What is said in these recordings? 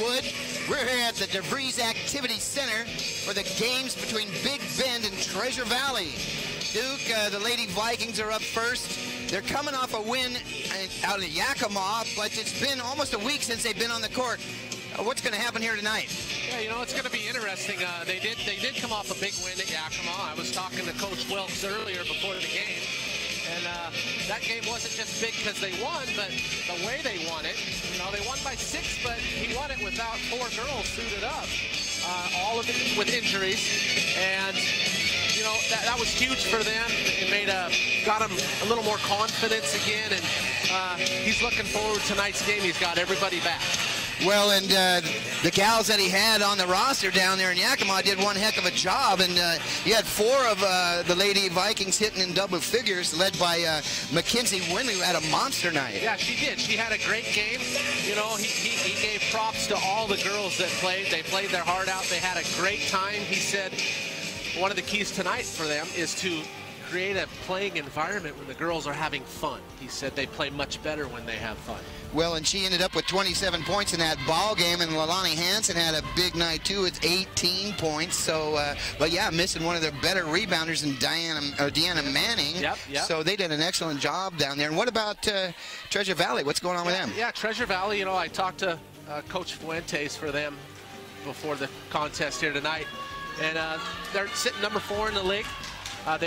Wood. We're here at the DeVries Activity Center for the games between Big Bend and Treasure Valley. Duke, the Lady Vikings are up first. They're coming off a win out of Yakima, but it's been almost a week since they've been on the court. What's going to happen here tonight? Yeah, you know, it's going to be interesting. They did come off a big win at Yakima. I was talking to Coach Welks earlier before the game, and that game wasn't just big because they won, but the way they won it. You know, they won by 6, but he won it without 4 girls suited up, all of it with injuries, and you know that was huge for them. It got him a little more confidence again, and he's looking forward to tonight's game. He's got everybody back. Well, and the gals that he had on the roster down there in Yakima did one heck of a job, and you had 4 of the Lady Vikings hitting in double figures, led by Mackenzie Winley, who had a monster night. Yeah, she did. She had a great game. You know, he gave props to all the girls that played. They played their heart out. They had a great time. He said one of the keys tonight for them is to create a playing environment when the girls are having fun. He said they play much better when they have fun. Well, and she ended up with 27 points in that ball game, and Leilani Hansen had a big night too with 18 points. So, but yeah, missing one of their better rebounders in Deanna Manning. Yep. So they did an excellent job down there. And what about Treasure Valley? What's going on with them? Yeah, Treasure Valley. You know, I talked to Coach Fuentes for them before the contest here tonight, and they're sitting number 4 in the league.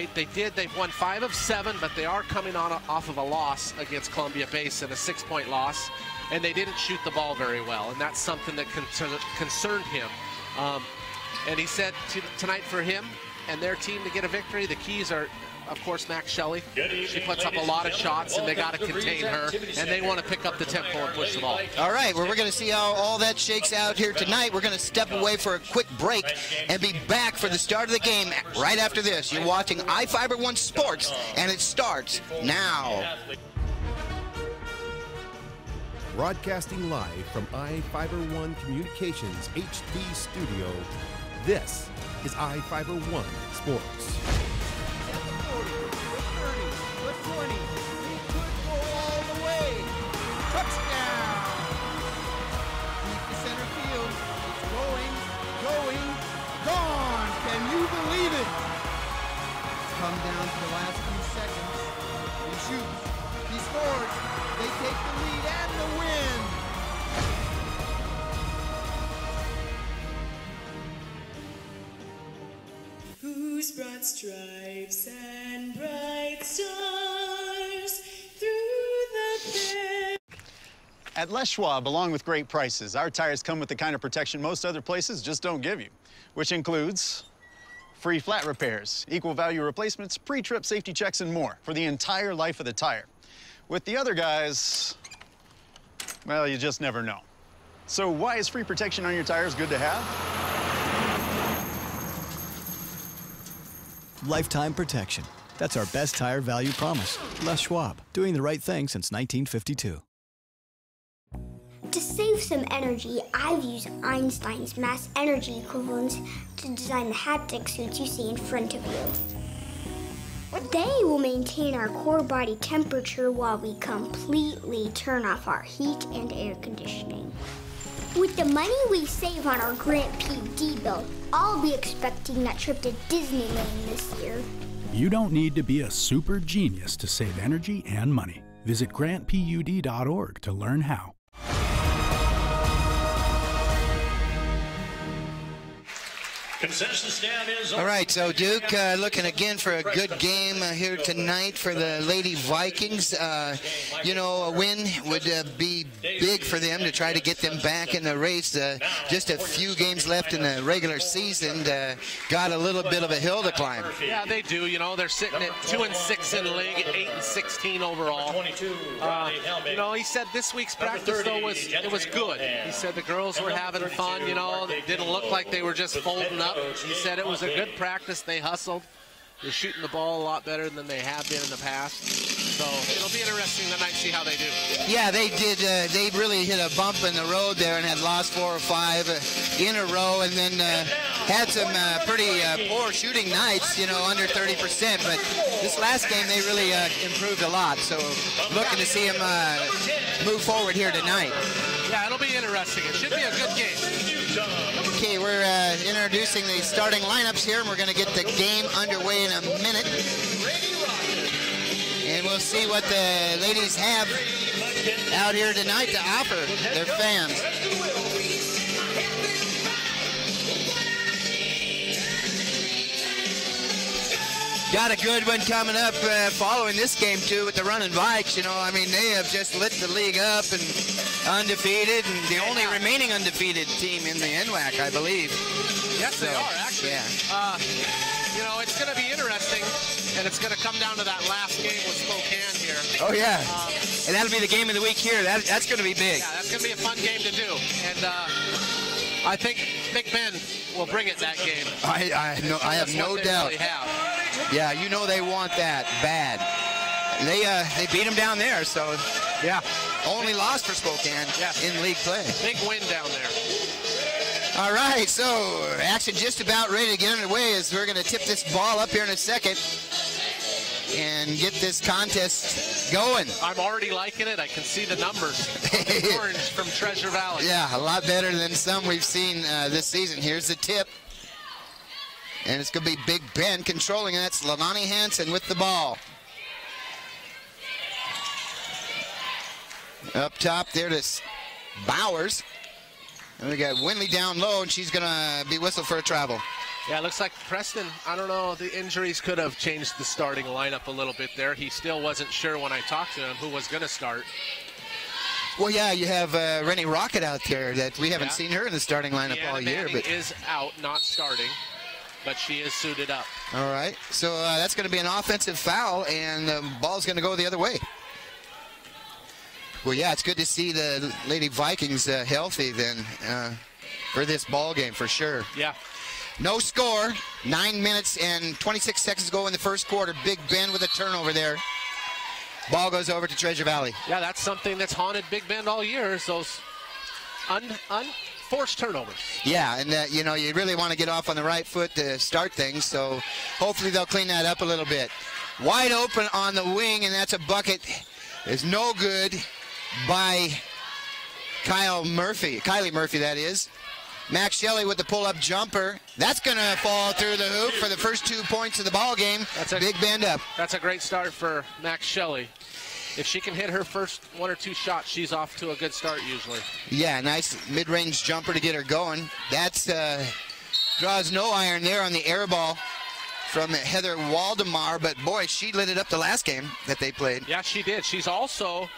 They've won 5 of 7, but they are coming off of a loss against Columbia Basin, a 6-point loss, and they didn't shoot the ball very well, and that's something that concerned him. And he said tonight for him and their team to get a victory, the keys are, of course, Max Shelley. She puts up a lot of shots, and they got to contain her, and they want to pick up the tempo and push the ball. All right, well, we're going to see how all that shakes out here tonight. We're going to step away for a quick break and be back for the start of the game right after this. You're watching iFiber One Sports, and it starts now. Broadcasting live from iFiber One Communications HD studio, this is iFiber One Sports. Come down to the last few seconds. He shoots. He scores. They take the lead and the win. Who's brought stripes and bright stars through the fair? At Les Schwab, along with great prices, our tires come with the kind of protection most other places just don't give you, which includes free flat repairs, equal value replacements, pre-trip safety checks, and more for the entire life of the tire. With the other guys, well, you just never know. So why is free protection on your tires good to have? Lifetime protection. That's our best tire value promise. Les Schwab, doing the right thing since 1952. To save some energy, I've used Einstein's mass energy equivalents to design the haptic suits you see in front of you. They will maintain our core body temperature while we completely turn off our heat and air conditioning. With the money we save on our Grant PD bill, I'll be expecting that trip to Disneyland this year. You don't need to be a super genius to save energy and money. Visit grantpud.org to learn how. All right, so Duke looking again for a good game here tonight for the Lady Vikings. You know, a win would be big for them to try to get them back in the race. Just a few games left in the regular season. Got a little bit of a hill to climb. Yeah, they do. You know, they're sitting at 2-6 in the league, 8-16 overall. You know, he said this week's practice though was good. He said the girls were having fun. You know, it didn't look like they were just folding up. He said it was a good practice. They hustled. They're shooting the ball a lot better than they have been in the past. So it'll be interesting tonight to see how they do. Yeah, they did. They really hit a bump in the road there and had lost 4 or 5 in a row, and then had some pretty poor shooting nights, you know, under 30%. But this last game, they really improved a lot. So looking to see them move forward here tonight. Yeah, it'll be interesting. It should be a good game. Okay, we're introducing the starting lineups here, and we're going to get the game underway in a minute. And we'll see what the ladies have out here tonight to offer their fans. Got a good one coming up following this game, too, with the Running Vikes. You know, I mean, they have just lit the league up and undefeated, and the only remaining undefeated team in the NWAC, I believe. Yes, they are, actually. Yeah. You know, it's going to be interesting, and it's going to come down to that last game with Spokane here. Oh, yeah. And that'll be the game of the week here. That's going to be big. Yeah, that's going to be a fun game to do. And I think Big Bend will bring it that game. I have no doubt. Really have. Yeah, you know they want that bad. They beat them down there, so yeah. Only loss for Spokane in league play. Big win down there. All right, so action just about ready to get underway as we're going to tip this ball up here in a second and get this contest going. I'm already liking it. I can see the numbers. Orange from Treasure Valley. Yeah, a lot better than some we've seen this season. Here's the tip. And it's going to be Big Ben controlling it. That's Leilani Hansen with the ball. Up top there to Bowers. And we got Winley down low, and she's going to be whistled for a travel. Yeah, it looks like Preston, I don't know, the injuries could have changed the starting lineup a little bit there. He still wasn't sure when I talked to him who was going to start. Well, yeah, you have Rennie Rocket out there that we haven't seen her in the starting lineup all year. But is out, not starting, but she is suited up. All right, so that's going to be an offensive foul, and the ball's going to go the other way. Well, yeah, it's good to see the Lady Vikings healthy then for this ball game for sure. Yeah. No score. 9 minutes and 26 seconds to go in the first quarter. Big Ben with a turnover there. Ball goes over to Treasure Valley. Yeah, that's something that's haunted Big Bend all year, is those unforced turnovers. Yeah, and you know, you really want to get off on the right foot to start things, so hopefully they'll clean that up a little bit. Wide open on the wing, and that's a bucket. Is no good by Kylie Murphy, that is. Max Shelley with the pull-up jumper. That's going to fall through the hoop for the first 2 points of the ball game. That's a Big Bend up. That's a great start for Max Shelley. If she can hit her first 1 or 2 shots, she's off to a good start usually. Yeah, nice mid-range jumper to get her going. That's draws no iron there on the air ball from Heather Waldemar, but boy, she lit it up the last game that they played. Yeah, she did. She's also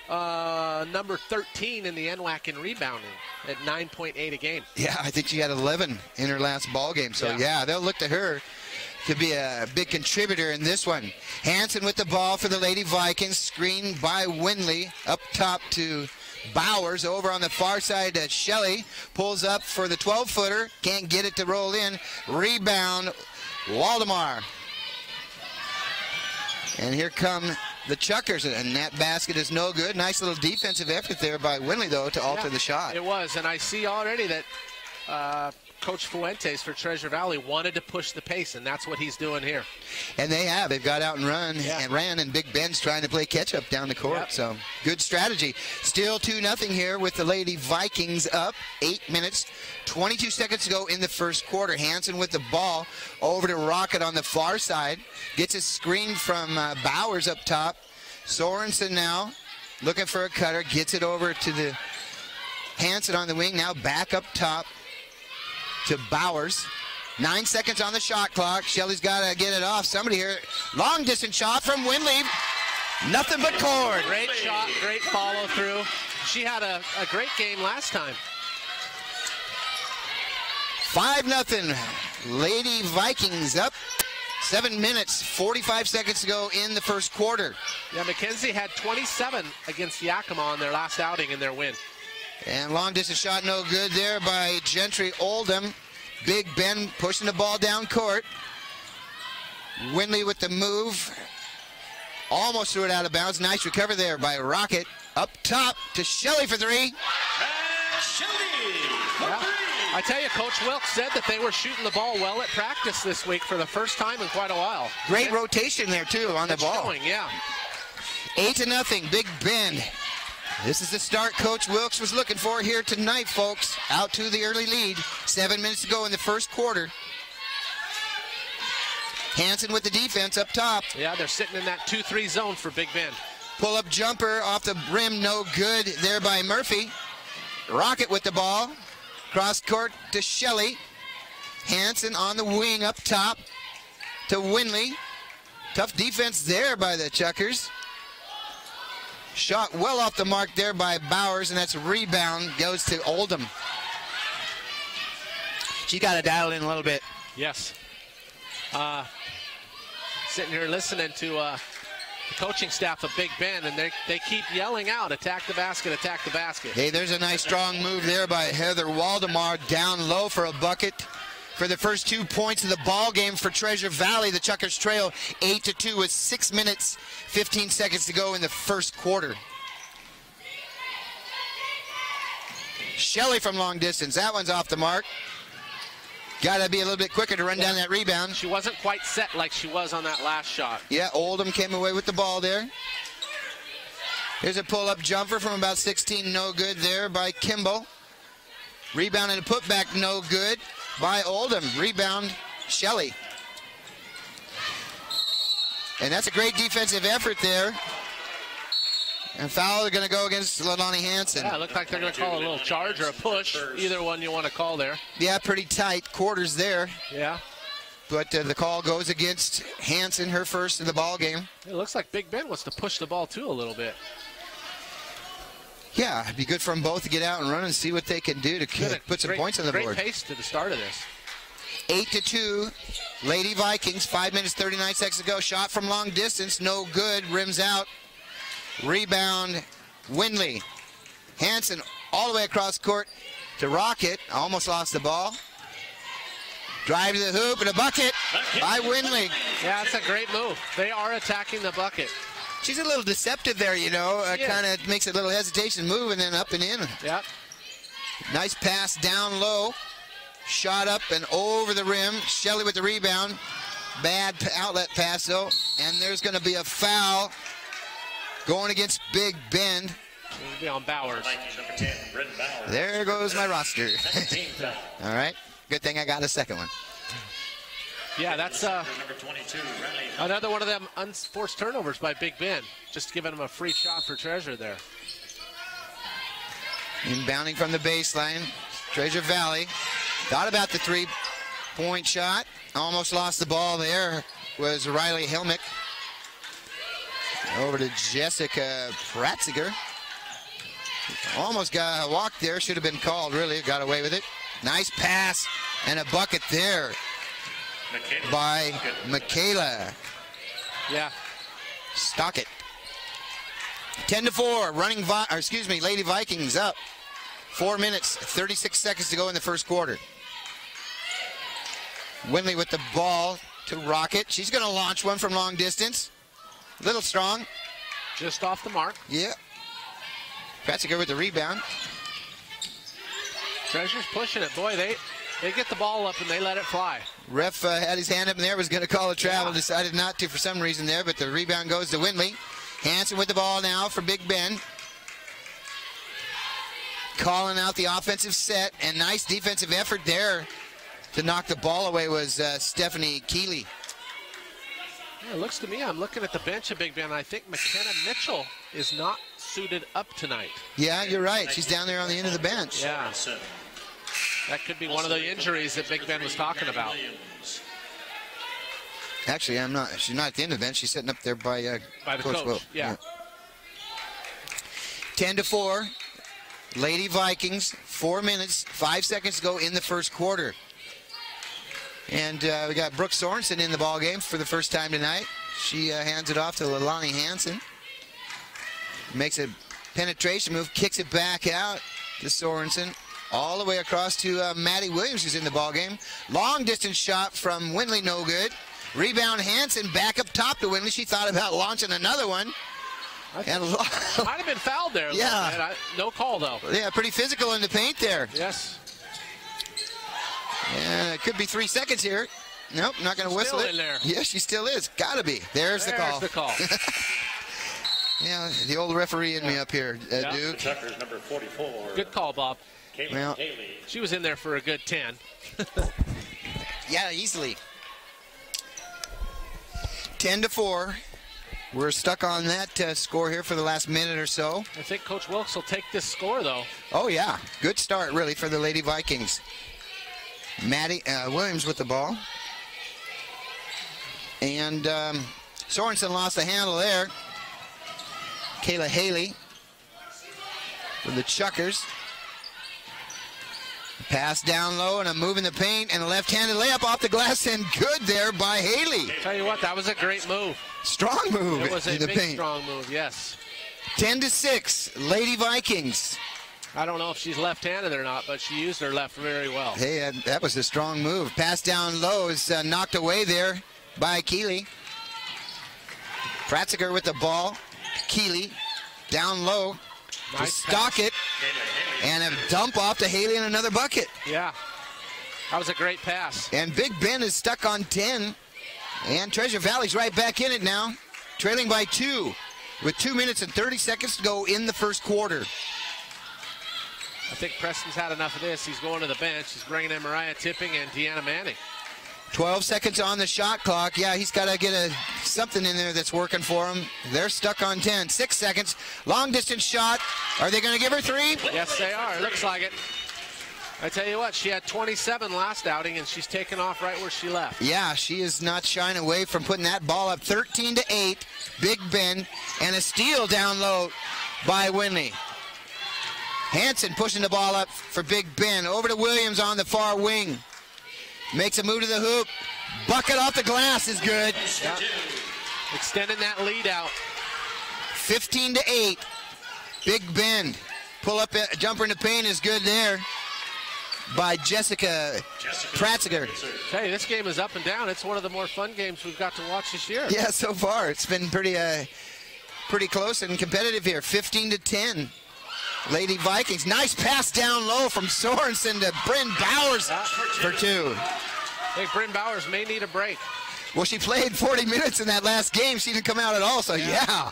number 13 in the NWAC in rebounding at 9.8 a game. Yeah, I think she had 11 in her last ball game. So yeah, they'll look to her to be a big contributor in this one. Hansen with the ball for the Lady Vikings, screened by Winley. Up top to Bowers. Over on the far side to Shelley. Pulls up for the 12-footer. Can't get it to roll in. Rebound, Waldemar. And here come the Chuckers, and that basket is no good. Nice little defensive effort there by Winley, though, to alter the shot. It was, and I see already that Coach Fuentes for Treasure Valley wanted to push the pace, and that's what he's doing here. And they have. They've got out and ran, and Big Ben's trying to play catch-up down the court. So good strategy. Still 2-0 here with the Lady Vikings up. 8 minutes, 22 seconds to go in the first quarter. Hansen with the ball over to Rocket on the far side. Gets a screen from Bowers up top. Sorensen now looking for a cutter. Gets it over to the Hansen on the wing. Now back up top to Bowers. 9 seconds on the shot clock. Shelley's got to get it off. Somebody here. Long distance shot from Winley. Nothing but cord. Great shot, great follow through. She had a great game last time. 5-0. Lady Vikings up. 7 minutes, 45 seconds to go in the first quarter. Yeah, Mackenzie had 27 against Yakima on their last outing in their win. And long distance shot no good there by Gentry Oldham. Big Ben pushing the ball down court. Winley with the move. Almost threw it out of bounds. Nice recovery there by Rocket. Up top to Shelley for three. I tell you, Coach Wilkes said that they were shooting the ball well at practice this week for the first time in quite a while. Great rotation there, too, on the ball. Showing, yeah. 8-0, Big Bend. This is the start Coach Wilkes was looking for here tonight, folks. Out to the early lead. 7 minutes to go in the first quarter. Hansen with the defense up top. Yeah, they're sitting in that 2-3 zone for Big Bend. Pull-up jumper off the rim, no good there by Murphy. Rocket with the ball. Cross court to Shelley. Hansen on the wing up top to Winley. Tough defense there by the Chuckers. Shot well off the mark there by Bowers, and that's a rebound. Goes to Oldham. She got to dial in a little bit. Yes. Sitting here listening to the coaching staff of Big Bend, and they keep yelling out, attack the basket, attack the basket. Hey, there's a nice strong move there by Heather Waldemar down low for a bucket. For the first 2 points of the ball game for Treasure Valley, the Chuckers trail 8-2 with 6 minutes, 15 seconds to go in the first quarter. Shelley from long distance. That one's off the mark. Got to be a little bit quicker to run down that rebound. She wasn't quite set like she was on that last shot. Yeah, Oldham came away with the ball there. Here's a pull-up jumper from about 16. No good there by Kimball. Rebound and a putback, no good by Oldham. Rebound, Shelley. And that's a great defensive effort there. And foul are going to go against Leilani Hansen. Yeah, it looked like they're going to call a little charge or a push. Either one you want to call there. Yeah, pretty tight quarters there. Yeah. But the call goes against Hansen, her first in the ball game. It looks like Big Ben wants to push the ball too a little bit. Yeah, it'd be good for them both to get out and run and see what they can do to put some points on the board. Great pace to the start of this. 8-2, Lady Vikings. 5 minutes, 39 seconds to go. Shot from long distance, no good. Rims out. Rebound, Winley. Hansen all the way across court to Rocket. Almost lost the ball. Drive to the hoop and a bucket by Winley. Yeah, that's a great move. They are attacking the bucket. She's a little deceptive there, you know. Kind of makes a little hesitation move and then up and in. Yeah. Nice pass down low. Shot up and over the rim. Shelley with the rebound. Bad outlet pass, though. And there's going to be a foul going against Big Bend. It'll be on Bowers. There goes my roster. All right. Good thing I got a second one. Yeah, that's another one of them unforced turnovers by Big Ben. Just giving them a free shot for Treasure there. Inbounding from the baseline, Treasure Valley. Thought about the three-point shot. Almost lost the ball there. Was Riley Helmick. Over to Jessica Pratziger. Almost got a walk there. Should have been called, really. Got away with it. Nice pass and a bucket there by Michaela. Yeah. Stockett. 10-4. Lady Vikings up. 4 minutes, 36 seconds to go in the first quarter. Winley with the ball to Rocket. She's going to launch one from long distance. Little strong. Just off the mark. Yeah. Pratziger with the rebound. Treasure's pushing it. Boy, they get the ball up and they let it fly. Ref had his hand up in there, was going to call a travel, decided not to for some reason there, but the rebound goes to Winley. Hansen with the ball now for Big Ben. Calling out the offensive set, and nice defensive effort there to knock the ball away was Stephanie Keeley. Yeah, it looks to me, I'm looking at the bench of Big Ben, and I think McKenna Mitchell is not suited up tonight. Yeah, you're right. She's down there on the end of the bench. Yeah. That could be one of the injuries that Big Ben was talking about. Actually, she's not at the end of the bench. She's sitting up there by the Coach Will. Yeah. 10-4. Lady Vikings, 4 minutes, 5 seconds to go in the first quarter. And we got Brooke Sorensen in the ball game for the first time tonight. She hands it off to Leilani Hansen. Makes a penetration move, kicks it back out to Sorensen. All the way across to Maddie Williams, who's in the ball game. Long distance shot from Winley, no good. Rebound Hansen back up top to Winley. She thought about launching another one. And might have been fouled there. Yeah. No call, though. Yeah, pretty physical in the paint there. Yes. And it could be 3 seconds here. Nope, not going to whistle it. In there. Yes, she still is. Got to be. There's the call. The call. Yeah, the old referee in me up here, Duke. Tucker's number 44. Good call, Bob. Well, she was in there for a good 10. Yeah, easily. 10-4. We're stuck on that score here for the last minute or so. I think Coach Wilkes will take this score, though. Oh, yeah. Good start, really, for the Lady Vikings. Maddie Williams with the ball. And Sorensen lost the handle there. Kayla Haley for the Chuckers. Pass down low and a move in the paint and a left-handed layup off the glass, and good there by Haley. Tell you what, that was a great move. Strong move. It was a in the big, paint. strong move, yes. 10-6, Lady Vikings. I don't know if she's left-handed or not, but she used her left very well. Hey, that was a strong move. Pass down low is knocked away there by Keeley. Pratziger with the ball. Keeley down low. Nice to stock it. And a dump off to Haley and another bucket. Yeah, that was a great pass. And Big Bend is stuck on 10. And Treasure Valley's right back in it now, trailing by 2 with 2 minutes and 30 seconds to go in the first quarter. I think Preston's had enough of this. He's going to the bench. He's bringing in Mariah Tipping and Deanna Manning. 12 seconds on the shot clock. Yeah, he's got to get something in there that's working for him. They're stuck on 10. 6 seconds. Long distance shot. Are they going to give her 3? Yes, they are. It looks like it. I tell you what, she had 27 last outing, and she's taken off right where she left. Yeah, she is not shying away from putting that ball up. 13-8. Big Ben. And a steal down low by Winley. Hanson pushing the ball up for Big Ben. Over to Williams on the far wing. Makes a move to the hoop. Bucket off the glass is good. Yeah. Extending that lead out. 15-8. Big Bend. Pull up a jumper in the paint is good there by Jessica Pratziger. Hey, this game is up and down. It's one of the more fun games we've got to watch this year. Yeah, so far it's been pretty close and competitive here. 15-10. Lady Vikings. Nice pass down low from Sorensen to Bryn Bowers for 2. I think Bryn Bowers may need a break. Well, she played 40 minutes in that last game. She didn't come out at all, so yeah.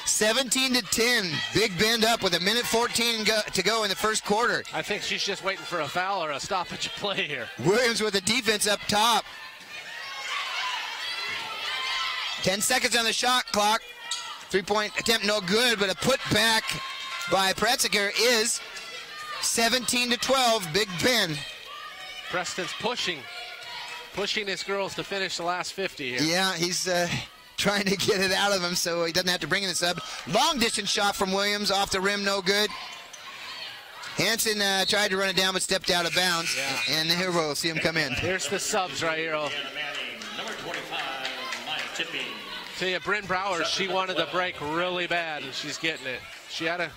17-10. Big Bend up with 1:14 to go in the first quarter. I think she's just waiting for a foul or a stoppage of play here. Williams with the defense up top. 10 seconds on the shot clock. 3-point attempt no good, but a putback by Pratziger is 17-12, Big Ben. Preston's pushing his girls to finish the last 50 here. Yeah, he's trying to get it out of him so he doesn't have to bring in the sub. Long distance shot from Williams off the rim, no good. Hanson tried to run it down but stepped out of bounds. Yeah. And here we'll see him come in. Here's the subs right here. Number 25, Maya Tipping. See you, Bryn Bowers, she wanted the break really bad, and she's getting it. She had a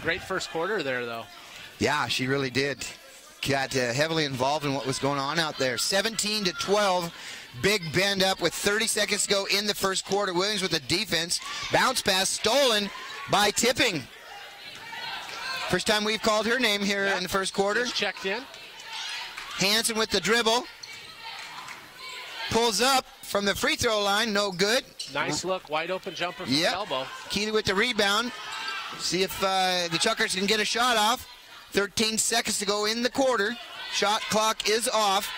great first quarter there, though. Yeah, she really did. Got heavily involved in what was going on out there. 17-12, Big Bend up with 30 seconds to go in the first quarter. Williams with the defense. Bounce pass stolen by Tipping. First time we've called her name here in the first quarter. Just checked in. Hanson with the dribble. Pulls up from the free throw line, no good. Nice look, wide open jumper from the elbow. Keeley with the rebound. See if the Chuckers can get a shot off. 13 seconds to go in the quarter. Shot clock is off.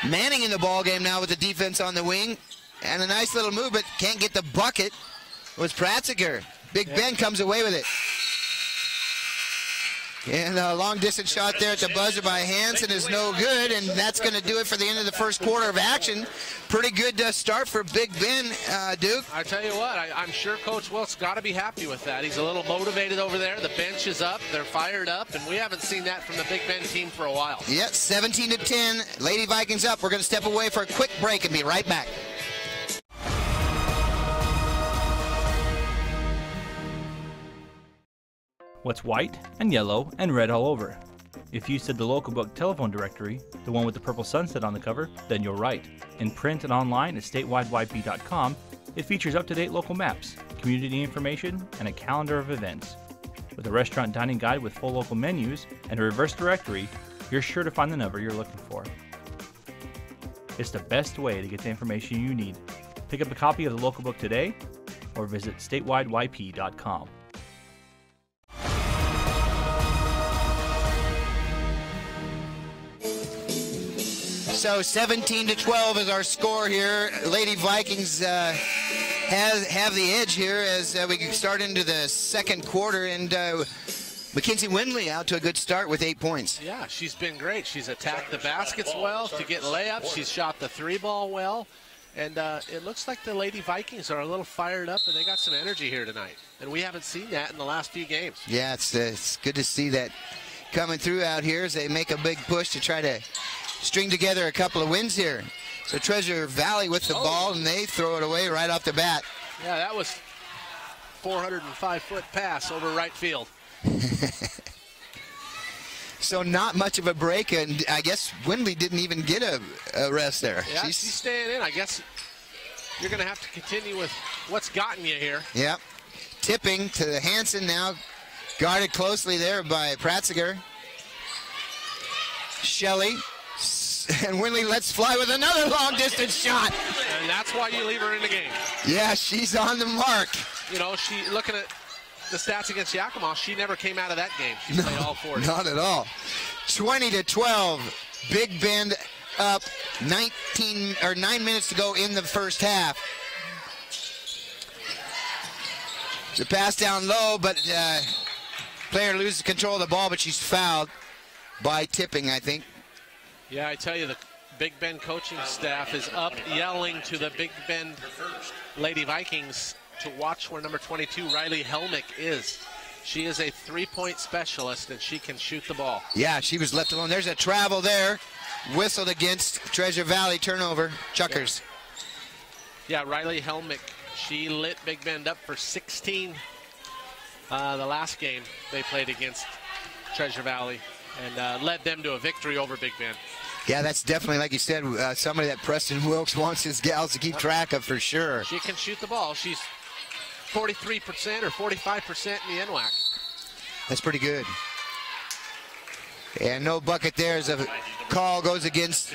Manning in the ball game now with the defense on the wing. And a nice little move, but can't get the bucket. It was Pratziger. Big Ben comes away with it. And a long distance shot there at the buzzer by Hanson is no good, and that's going to do it for the end of the first quarter of action. Pretty good start for Big Ben, Duke. I tell you what, I'm sure Coach Wilkes got to be happy with that. He's a little motivated over there. The bench is up, they're fired up, and we haven't seen that from the Big Ben team for a while. Yep, 17-10, Lady Vikings up. We're going to step away for a quick break and be right back. What's white and yellow and red all over? If you said the local book telephone directory, the one with the purple sunset on the cover, then you're right. In print and online at statewideyp.com, it features up-to-date local maps, community information, and a calendar of events. With a restaurant dining guide with full local menus and a reverse directory, you're sure to find the number you're looking for. It's the best way to get the information you need. Pick up a copy of the local book today or visit statewideyp.com. So 17-12 is our score here. Lady Vikings have the edge here as we start into the second quarter, and Mackenzie Windley out to a good start with 8 points. Yeah, she's been great. She's attacked the baskets well to get layups. She's shot the 3-ball well. And it looks like the Lady Vikings are a little fired up, and they got some energy here tonight. And we haven't seen that in the last few games. Yeah, it's good to see that coming through out here as they make a big push to try to string together a couple of wins here. So Treasure Valley with the ball, and they throw it away right off the bat. Yeah, that was 405-foot pass over right field. So not much of a break, and I guess Windley didn't even get a rest there. Yeah, she's staying in. I guess you're going to have to continue with what's gotten you here. Yep. Tipping to Hansen now, guarded closely there by Pratziger. Shelley, and Windley lets fly with another long-distance shot. And that's why you leave her in the game. Yeah, she's on the mark. You know, looking at the stats against Yakima, she never came out of that game. She played all 40. Not at all. 20-12. Big Bend up 9 minutes to go in the first half. The pass down low, but player loses control of the ball, but she's fouled by Tipping, I think. Yeah, I tell you, the Big Bend coaching staff is up yelling to the Big Bend Lady Vikings to watch where number 22, Riley Helmick, is. She is a three-point specialist, and she can shoot the ball. Yeah, she was left alone. There's a travel there. Whistled against Treasure Valley. Turnover. Chuckers. Yeah, Riley Helmick. She lit Big Bend up for 16 the last game they played against Treasure Valley, and led them to a victory over Big Bend. Yeah, that's definitely, like you said, somebody that Preston Wilkes wants his gals to keep track of for sure. She can shoot the ball. She's 43% or 45% in the NWAC. That's pretty good. And no bucket there as a call goes against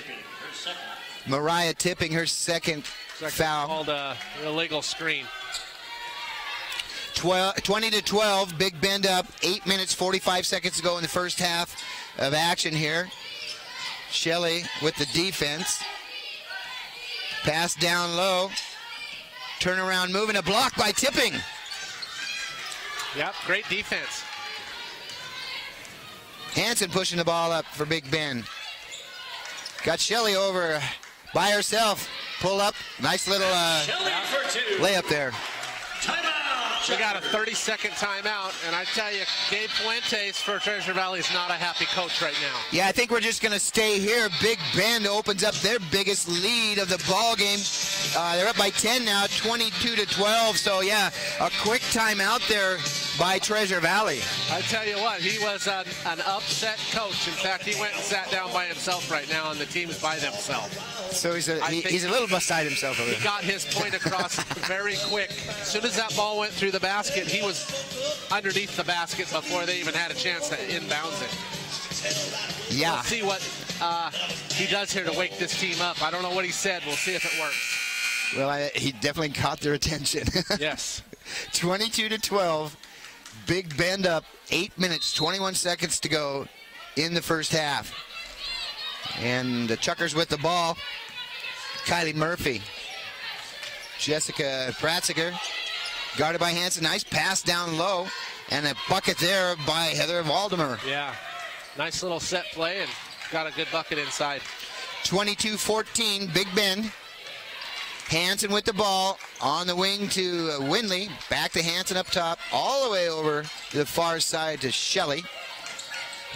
Mariah Tipping, her second foul. Called an illegal screen. 20-12, Big Bend up, 8 minutes, 45 seconds to go in the first half of action here. Shelley with the defense. Pass down low. Turnaround move and a block by Tipping. Yep, great defense. Hansen pushing the ball up for Big Bend. Got Shelley over by herself. Pull up. Nice little layup there. We got a 30-second timeout, and I tell you, Gabe Fuentes for Treasure Valley is not a happy coach right now. Yeah, I think we're just going to stay here. Big Bend opens up their biggest lead of the ball game. They're up by 10 now, 22-12. So, yeah, a quick timeout there by Treasure Valley. I tell you what, he was an upset coach. In fact, he went and sat down by himself right now, and the team's by themselves. So he's a little beside himself over there. He got his point across very quick. As soon as that ball went through the basket, he was underneath the basket before they even had a chance to inbounds it. Yeah. We'll see what he does here to wake this team up. I don't know what he said. We'll see if it works. Well, he definitely caught their attention. Yes. 22-12. Big Bend up, 8 minutes, 21 seconds to go in the first half. And the Chuckers with the ball. Kylie Murphy. Jessica Pratziger. Guarded by Hansen. Nice pass down low. And a bucket there by Heather Waldemar. Yeah. Nice little set play and got a good bucket inside. 22-14, Big Bend. Hansen with the ball on the wing to Windley. Back to Hansen up top. All the way over to the far side to Shelley.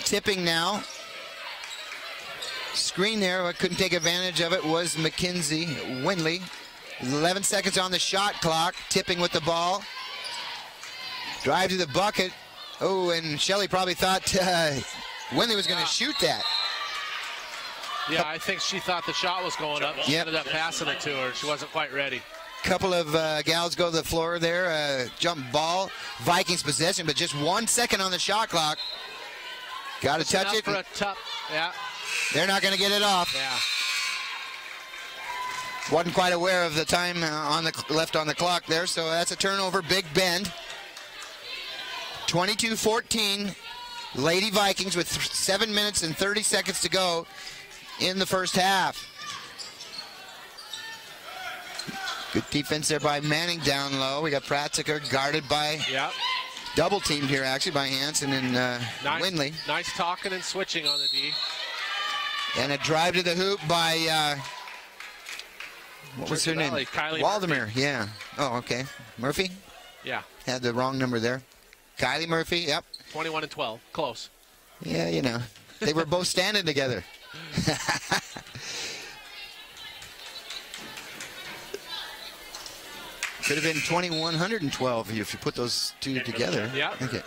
Tipping now. Screen there, but couldn't take advantage of it, was Mackenzie Windley. 11 seconds on the shot clock. Tipping with the ball. Drive to the bucket. Oh, and Shelley probably thought Windley was going to shoot that. Yeah, I think she thought the shot was going up. She ended up passing it to her. She wasn't quite ready. Couple of gals go to the floor there. Jump ball. Vikings possession, but just 1 second on the shot clock. Got to touch it. For a yeah. They're not going to get it off. Yeah. Wasn't quite aware of the time left on the clock there, so that's a turnover. Big Bend. 22-14. Lady Vikings with 7 minutes and 30 seconds to go in the first half. Good defense there by Manning down low. We got Pratziker guarded by, double teamed here actually by Hansen and Winley. Nice talking and switching on the D. And a drive to the hoop by, what was her name? Kylie Waldemar, Murphy. yeah. Oh, okay. Murphy? Yeah. Had the wrong number there. Kylie Murphy, yep. 21 and 12, close. Yeah, you know, they were both standing together. Could have been 2,112 if you put those two together. Yeah. Okay.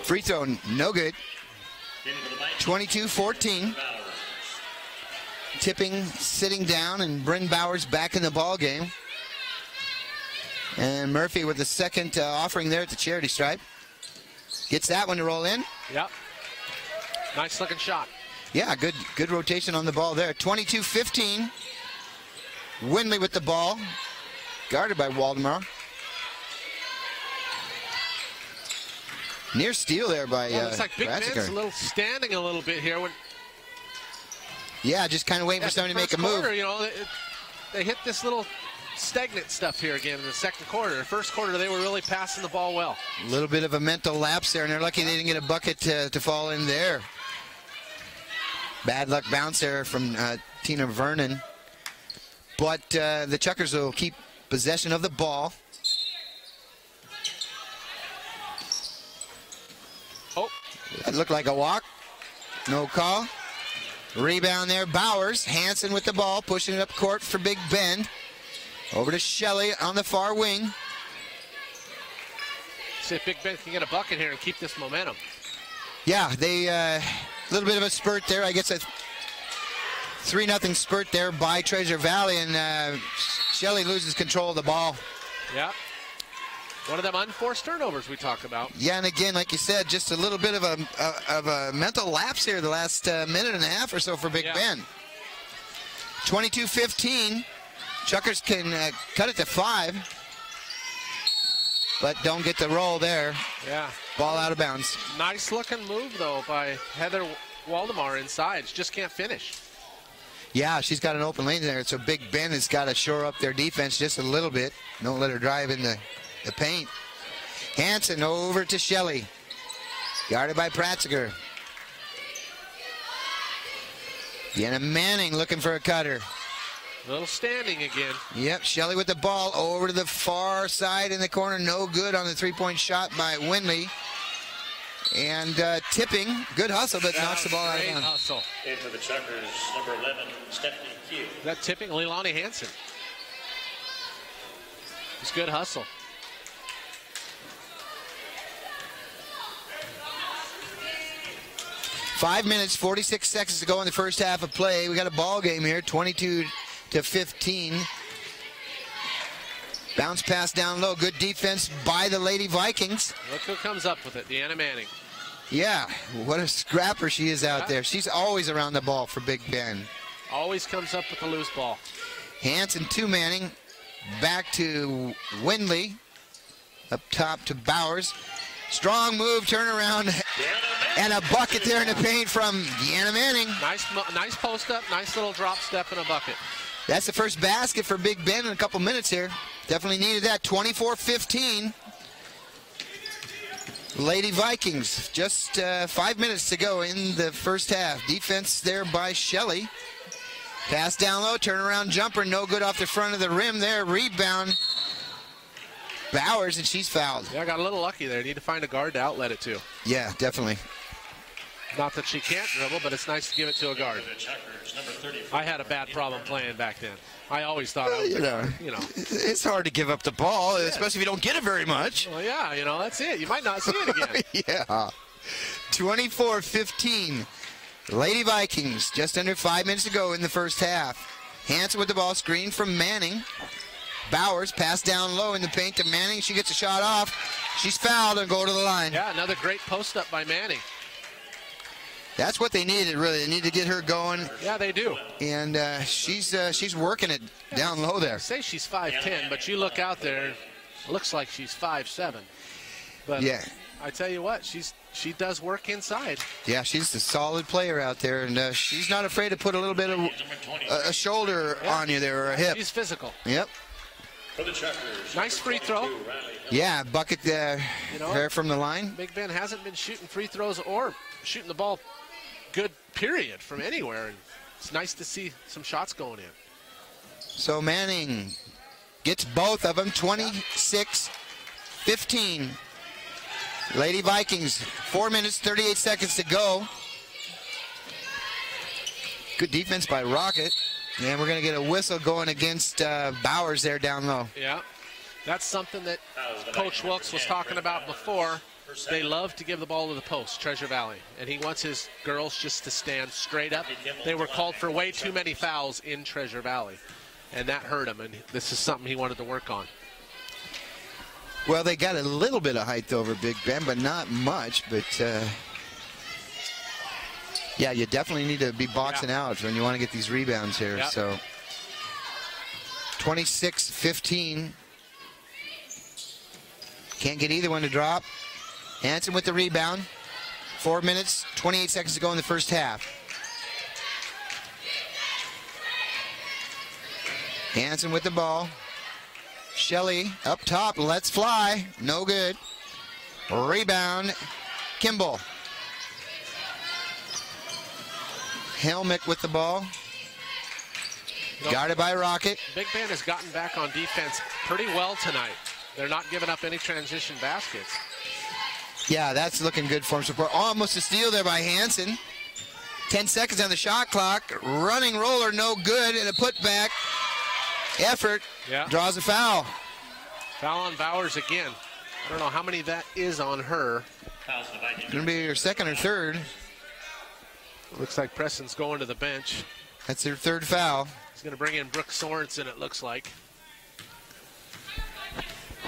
Free throw, no good. 22-14. Tipping, sitting down, and Bryn Bowers back in the ball game. And Murphy with the second offering there at the charity stripe. Gets that one to roll in. Yep. Nice looking shot. Yeah, good rotation on the ball there. 22-15. Winley with the ball. Guarded by Waldemar. Near steal there by looks like Big Pratziker. Ben's a little standing a little bit here. Yeah, just kind of waiting for somebody to make a move. You know, they hit this little stagnant stuff here again in the second quarter. The first quarter, they were really passing the ball well. A little bit of a mental lapse there, and they're lucky they didn't get a bucket to fall in there. Bad luck bounce there from Tina Vernon. But the Chuckers will keep possession of the ball. Oh. That looked like a walk. No call. Rebound there, Bowers. Hansen with the ball, pushing it up court for Big Bend. Over to Shelley on the far wing. See if Big Bend can get a bucket here and keep this momentum. Yeah, they a little bit of a spurt there. I guess a 3-0 spurt there by Treasure Valley, and Shelley loses control of the ball. Yeah. One of them unforced turnovers we talked about. Yeah, and again, like you said, just a little bit of a mental lapse here the last minute and a half or so for Big Bend. 22-15. Chuckers can cut it to 5, but don't get the roll there. Yeah. Ball out of bounds. Nice looking move, though, by Heather Waldemar inside. She just can't finish. Yeah, she's got an open lane there, so Big Bend has got to shore up their defense just a little bit. Don't let her drive in the paint. Hansen over to Shelley. Guarded by Pratziker. Deanna Manning looking for a cutter. A little standing again. Yep, Shelley with the ball over to the far side in the corner. No good on the three-point shot by Winley. And tipping, good hustle, but knocks the ball out of bounds. Hustle. In for the Chuckers, number 11, Stephanie Q. That tipping, Leilani Hansen. It's good hustle. Five minutes, 46 seconds to go in the first half of play. We got a ball game here, 22-15. Bounce pass down low. Good defense by the Lady Vikings. Look who comes up with it, Deanna Manning. Yeah, what a scrapper she is out there. She's always around the ball for Big Bend. Always comes up with the loose ball. Hansen to Manning. Back to Winley. Up top to Bowers. Strong move, turnaround, and a bucket there in the paint from Deanna Manning. Nice post up, nice little drop step and a bucket. That's the first basket for Big Bend in a couple minutes here. Definitely needed that. 24-15. Lady Vikings, just 5 minutes to go in the first half. Defense there by Shelley. Pass down low, turnaround jumper, no good off the front of the rim there. Rebound, Bowers, and she's fouled. Yeah, got a little lucky there. Need to find a guard to outlet it to. Yeah, definitely. Not that she can't dribble, but it's nice to give it to a guard. I had a bad problem playing back then. I always thought I was you know. It's hard to give up the ball, especially if you don't get it very much. Well, yeah, you know, that's it. You might not see it again. Yeah. 24-15. Lady Vikings, just under 5 minutes to go in the first half. Hansen with the ball, screen from Manning. Bowers, pass down low in the paint to Manning. She gets a shot off. She's fouled and go to the line. Yeah, another great post up by Manning. That's what they needed, really. They need to get her going. Yeah, they do. And she's working it down low there. Say she's 5'10", but you look out there, it looks like she's 5'7". But yeah, I tell you what, she does work inside. Yeah, she's a solid player out there, and she's not afraid to put a little bit of a shoulder on you there, or a hip. She's physical. Yep. Nice free throw. Yeah, bucket there from the line. Big Ben hasn't been shooting free throws or shooting the ball good, period, from anywhere. And it's nice to see some shots going in. So Manning gets both of them, 26-15. Lady Vikings, 4 minutes, 38 seconds to go. Good defense by Rocket. And we're going to get a whistle going against Bowers there down low. Yeah, that's something that Coach Wilkes was talking about before. They love to give the ball to the post, Treasure Valley. And he wants his girls just to stand straight up. They were called for way too many fouls in Treasure Valley. And that hurt him, and this is something he wanted to work on. Well, they got a little bit of height over Big Ben, but not much. But, yeah, you definitely need to be boxing out when you want to get these rebounds here. Yep. So 26-15. Can't get either one to drop. Hanson with the rebound. 4 minutes, 28 seconds to go in the first half. Hanson with the ball. Shelley up top, let's fly. No good. Rebound, Kimball. Helmick with the ball. Guarded by Rocket. Big Ben has gotten back on defense pretty well tonight. They're not giving up any transition baskets. Yeah, that's looking good for him. Support. Almost a steal there by Hanson. 10 seconds on the shot clock. Running roller, no good, and a putback effort draws a foul. Foul on Bowers again. I don't know how many that is on her. It's going to be her second or third. Looks like Preston's going to the bench. That's their third foul. He's going to bring in Brooke Sorensen, it looks like.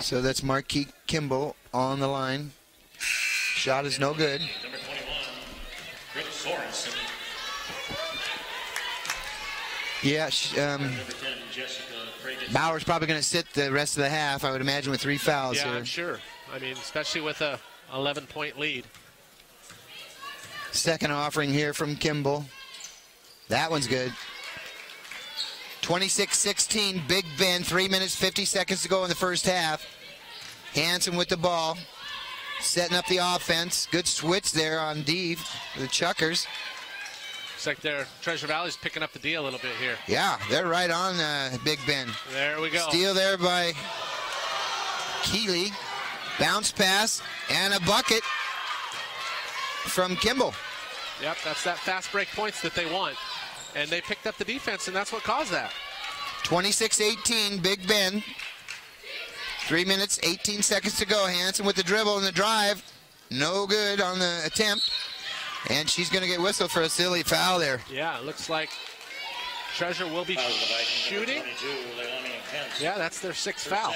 So that's Marquis Kimball on the line. Shot is no good. Number 21, Brooke Sorensen. Yeah, Bauer's probably going to sit the rest of the half, I would imagine, with 3 fouls here. Yeah, I'm sure. I mean, especially with a 11-point lead. Second offering here from Kimball. That one's good. 26-16, Big Ben, 3 minutes, 50 seconds to go in the first half. Hanson with the ball, setting up the offense. Good switch there on D, the Chuckers. Looks like their Treasure Valley's picking up the D a little bit here. Yeah, they're right on Big Ben. There we go. Steal there by Keeley. Bounce pass and a bucket from Kimball. Yep, that's that fast break points that they want. And they picked up the defense, and that's what caused that. 26-18, Big Ben. 3 minutes, 18 seconds to go. Hanson with the dribble and the drive. No good on the attempt. And she's going to get whistled for a silly foul there. Yeah, it looks like Treasure will be shooting. Yeah, that's their 6th foul.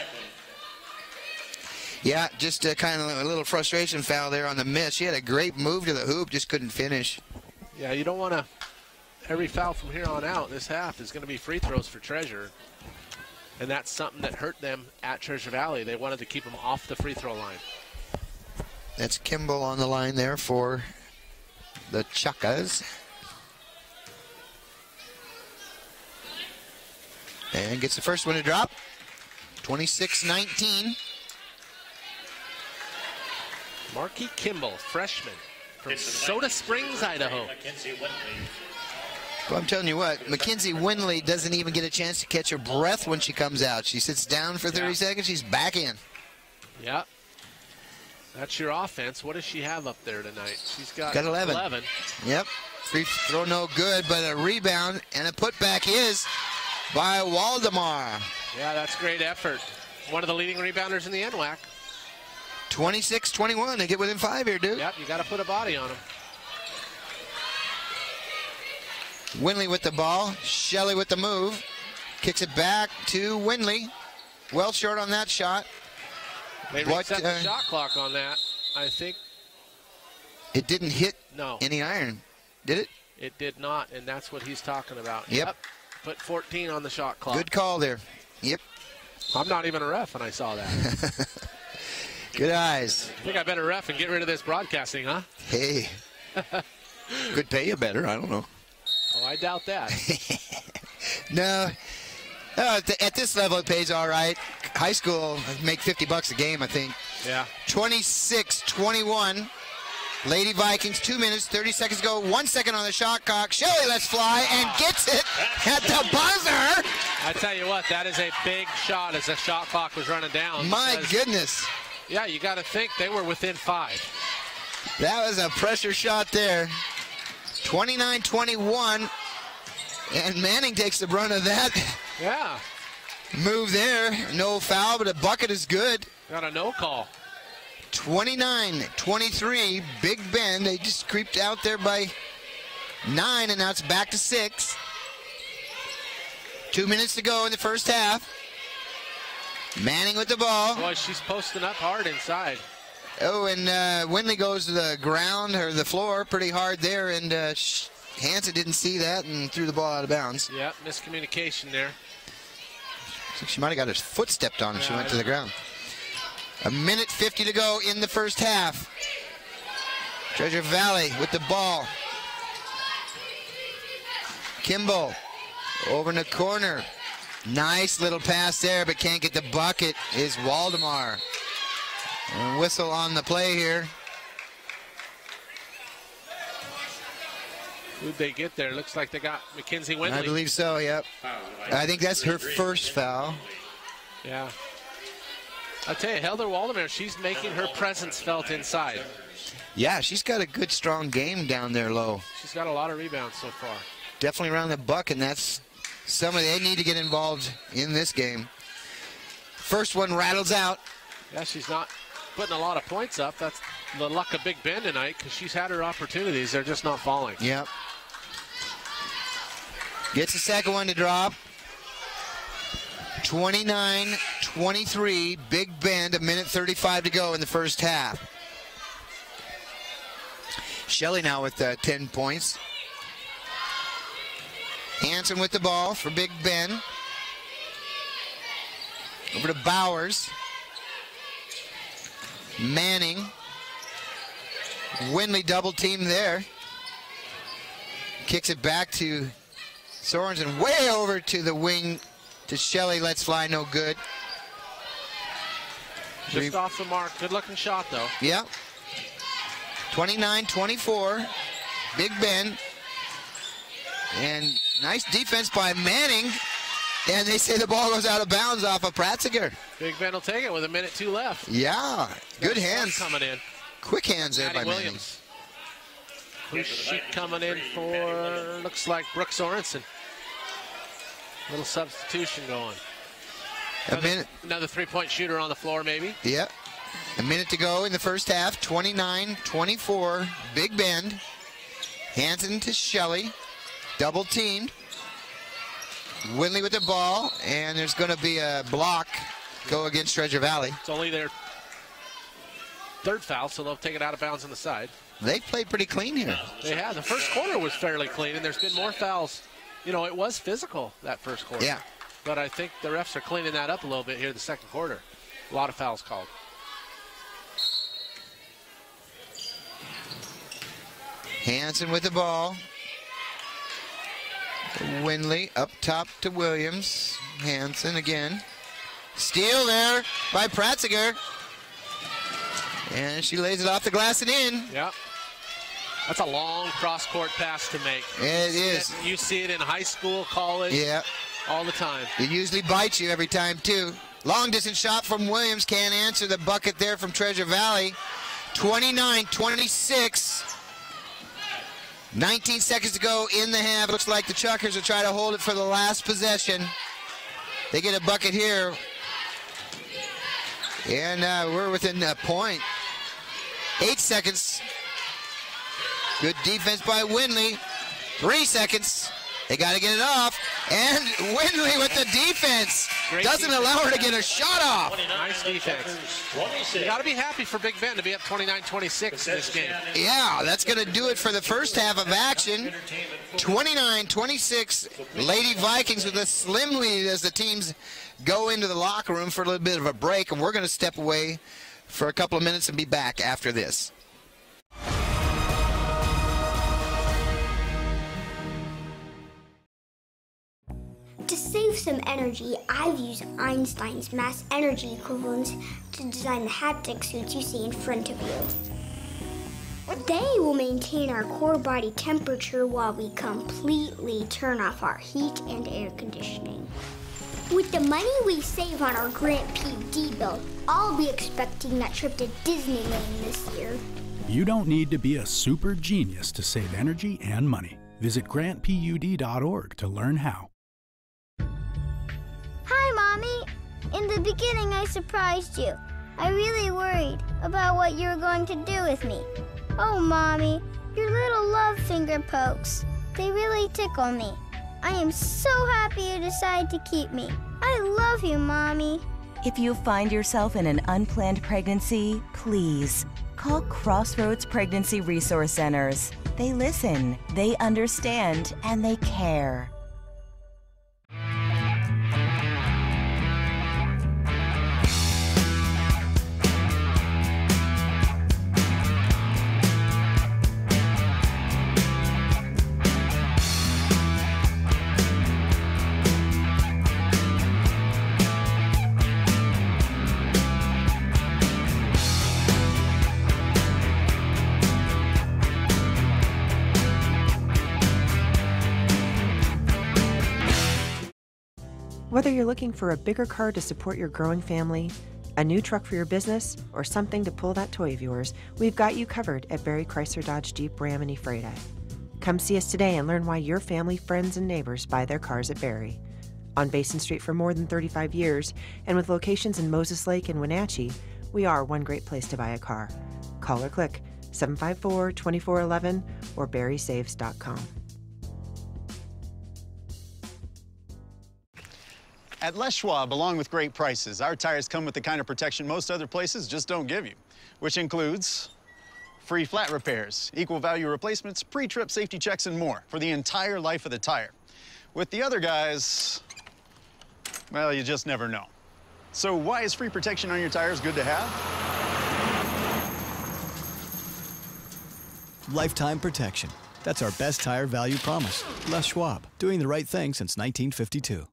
Yeah, just kind of a little frustration foul there on the miss. She had a great move to the hoop, just couldn't finish. Yeah, you don't want to. Every foul from here on out this half is going to be free throws for Treasure. And that's something that hurt them at Treasure Valley. They wanted to keep them off the free throw line. That's Kimball on the line there for the Chuckas. And gets the first one to drop. 26-19. Marquis Kimball, freshman from Soda Springs, Idaho. Well, I'm telling you what, Mackenzie Winley doesn't even get a chance to catch her breath when she comes out. She sits down for 30 seconds, she's back in. Yeah. That's your offense. What does she have up there tonight? She's got 11. Yep. Free throw no good, but a rebound and a putback is by Waldemar. Yeah, that's great effort. One of the leading rebounders in the NWAC. 26-21. They get within 5 here, dude. Yep, you got to put a body on them. Winley with the ball. Shelley with the move. Kicks it back to Winley. Well short on that shot. They reset the shot clock on that, I think. It didn't hit No. any iron. did it? It did not, and that's what he's talking about. Yep. Put 14 on the shot clock. Good call there. Yep. I'm not even a ref, and I saw that. Good eyes. I think I better ref and get rid of this broadcasting, huh? Hey. Could pay you better. I don't know. Oh, I doubt that. No. At this level, it pays all right. High school, make $50 a game, I think. Yeah. 26-21. Lady Vikings, 2 minutes, 30 seconds to go. 1 second on the shot clock. Shelly lets fly and gets it at the buzzer. I tell you what, that is a big shot as the shot clock was running down. My goodness. Yeah, you got to think they were within 5. That was a pressure shot there. 29-21. And Manning takes the brunt of that. Yeah. Move there. No foul, but a bucket is good. Got a no call. 29-23, Big Bend. They just creeped out there by 9, and now it's back to 6. 2 minutes to go in the first half. Manning with the ball. Boy, she's posting up hard inside. Oh, and Winley goes to the ground, or the floor, pretty hard there, and Hansen didn't see that and threw the ball out of bounds. Yeah, miscommunication there. So she might have got her foot stepped on as she went to the ground. 1:50 to go in the first half. Treasure Valley with the ball. Kimball over in the corner. Nice little pass there, but can't get the bucket is Waldemar. And whistle on the play here. Who'd they get there? Looks like they got Mackenzie Winley. I believe so, yep. I think that's her first foul. Yeah. I'll tell you, Heather Waldemar, she's making her presence felt inside. Yeah, she's got a good, strong game down there low. She's got a lot of rebounds so far. Definitely around the buck, and that's somebody they need to get involved in this game. First one rattles out. Yeah, she's not putting a lot of points up. That's the luck of Big Bend tonight because she's had her opportunities. They're just not falling. Yep. Gets the second one to drop. 29-23, Big Bend, 1:35 to go in the first half. Shelley now with 10 points. Hansen with the ball for Big Bend. Over to Bowers. Manning. Winley double team there. Kicks it back to Sorensen, way over to the wing to Shelley. Lets fly, no good. Just off the mark. Good looking shot though. Yeah. 29-24. Big Bend. And nice defense by Manning. And they say the ball goes out of bounds off of Pratzinger. Big Ben will take it with 1:02 left. Yeah, good hands. Coming in. Quick hands there by Williams. Who's she coming in for? Looks like Brooke Sorensen. Little substitution going. Another three-point shooter on the floor, maybe. Yep. A minute to go in the first half. 29-24. Big Bend. Hansen to Shelley. Double teamed. Winley with the ball, and there's going to be a block go against Treasure Valley. It's only their third foul, so they'll take it out of bounds on the side. They played pretty clean here. They have. The first quarter was fairly clean, and there's been more fouls. You know, it was physical that first quarter. Yeah. But I think the refs are cleaning that up a little bit here the second quarter. A lot of fouls called. Hansen with the ball. Winley up top to Williams. Hansen again. Steal there by Pratzinger. And she lays it off the glass and in. Yeah. That's a long cross-court pass to make. It is. You see it in high school, college. Yeah. All the time. It usually bites you every time, too. Long distance shot from Williams. Can't answer the bucket there from Treasure Valley. 29-26. 19 seconds to go in the half. Looks like the Chuckers will try to hold it for the last possession. They get a bucket here. And we're within a point. 8 seconds. Good defense by Winley. 3 seconds. They got to get it off. And Winley with the defense. doesn't allow her to get a shot off. Nice defense. You got to be happy for Big Ben to be up 29-26 in this game. Yeah, that's going to do it for the first half of action. 29-26, Lady Vikings with a slim lead as the teams go into the locker room for a little bit of a break, and we're going to step away for a couple of minutes and be back after this. To save some energy, I've used Einstein's mass energy equivalents to design the haptic suits you see in front of you. They will maintain our core body temperature while we completely turn off our heat and air conditioning. With the money we save on our Grant PD bill, I'll be expecting that trip to Disneyland this year. You don't need to be a super genius to save energy and money. Visit grantpud.org to learn how. Hi, Mommy. In the beginning, I surprised you. I really worried about what you were going to do with me. Oh, Mommy, your little love finger pokes. They really tickle me. I am so happy you decided to keep me. I love you, Mommy. If you find yourself in an unplanned pregnancy, please call Crossroads Pregnancy Resource Centers. They listen, they understand, and they care. Whether you're looking for a bigger car to support your growing family, a new truck for your business, or something to pull that toy of yours, we've got you covered at Barry Chrysler Dodge Jeep Ram and Ephrata. Come see us today and learn why your family, friends, and neighbors buy their cars at Barry. On Basin Street for more than 35 years, and with locations in Moses Lake and Wenatchee, we are one great place to buy a car. Call or click 754-2411 or barrysaves.com. At Les Schwab, along with great prices, our tires come with the kind of protection most other places just don't give you, which includes free flat repairs, equal value replacements, pre-trip safety checks, and more for the entire life of the tire. With the other guys, well, you just never know. So why is free protection on your tires good to have? Lifetime protection. That's our best tire value promise. Les Schwab, doing the right thing since 1952.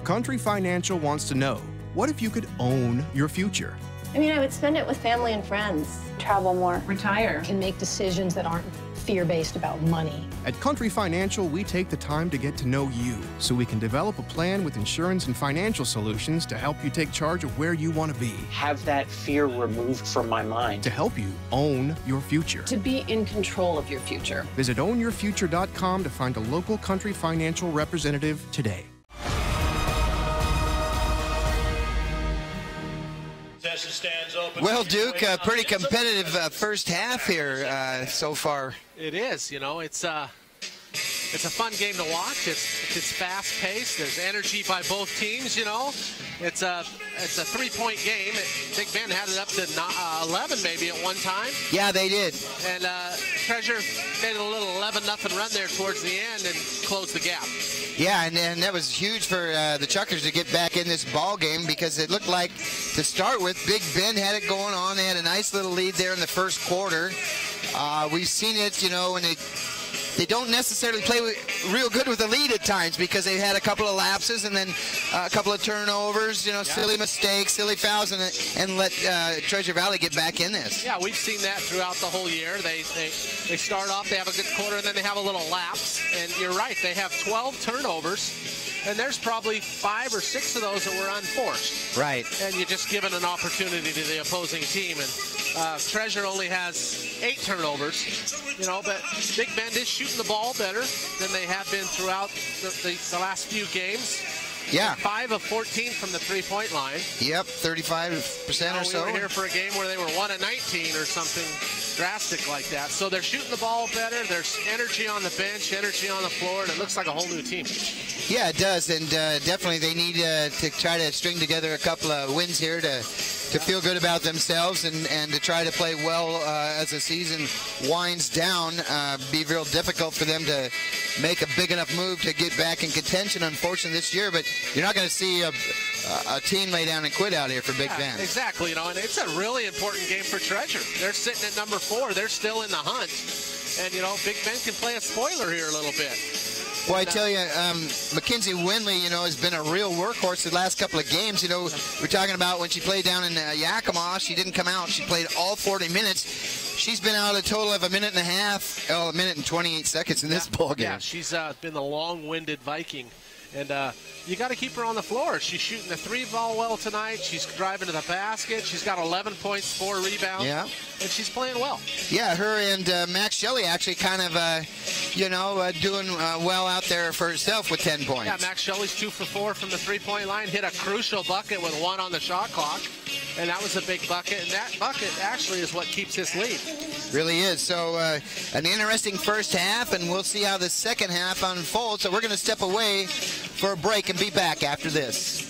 Country Financial wants to know, what if you could own your future? I mean, I would spend it with family and friends. Travel more. Retire. Can make decisions that aren't fear-based about money. At Country Financial, we take the time to get to know you so we can develop a plan with insurance and financial solutions to help you take charge of where you want to be. Have that fear removed from my mind. To help you own your future. To be in control of your future. Visit ownyourfuture.com to find a local Country Financial representative today. Well, Duke, pretty competitive first half here so far. It is. You know, it's a fun game to watch. It's fast-paced. There's energy by both teams. You know, it's a three-point game. Big Ben had it up to 11 maybe at one time. Yeah, they did. And Treasure made a little 11-0 run there towards the end and closed the gap. Yeah, and that was huge for the Chuckers to get back in this ball game because it looked like, to start with, Big Ben had it going on. They had a nice little lead there in the first quarter. We've seen it, you know, and they don't necessarily play real good with the lead at times because they had a couple of lapses and then a couple of turnovers, you know, silly mistakes, silly fouls, and let Treasure Valley get back in this. Yeah, we've seen that throughout the whole year. They start off, they have a good quarter, and then they have a little lapse. And you're right, they have 12 turnovers, and there's probably 5 or 6 of those that were unforced. Right. And you're just giving an opportunity to the opposing team. And Treasure only has 8 turnovers, you know, but Big Bend is shooting the ball better than they have been throughout the last few games. Yeah. 5 of 14 from the three-point line. Yep, 35% or so. We were here for a game where they were 1 of 19 or something drastic like that. So they're shooting the ball better. There's energy on the bench, energy on the floor, and it looks like a whole new team. Yeah, it does, and definitely they need to try to string together a couple of wins here to feel good about themselves and to try to play well as the season winds down. Be real difficult for them to make a big enough move to get back in contention, unfortunately, this year, but you're not going to see a team lay down and quit out here for Big Bend. Exactly, and it's a really important game for Treasure. They're sitting at number 4. They're still in the hunt, and Big Bend can play a spoiler here a little bit. Well, I tell you, Mackenzie Winley, has been a real workhorse the last couple of games. We're talking about when she played down in Yakima, she didn't come out. She played all 40 minutes. She's been out a total of a minute and a half, a minute and 28 seconds in this ball game. Yeah, she's been the long-winded Viking. And you got to keep her on the floor. She's shooting the 3 ball well tonight. She's driving to the basket. She's got 11 points, 4 rebounds. Yeah. And she's playing well. Yeah, her and Max Shelley actually kind of, doing well out there for herself with 10 points. Yeah, Max Shelley's 2 for 4 from the 3-point line. Hit a crucial bucket with 1 on the shot clock. And that was a big bucket. And that bucket actually is what keeps this lead. Really is. So an interesting first half, and we'll see how the second half unfolds. So we're going to step away for a break and be back after this.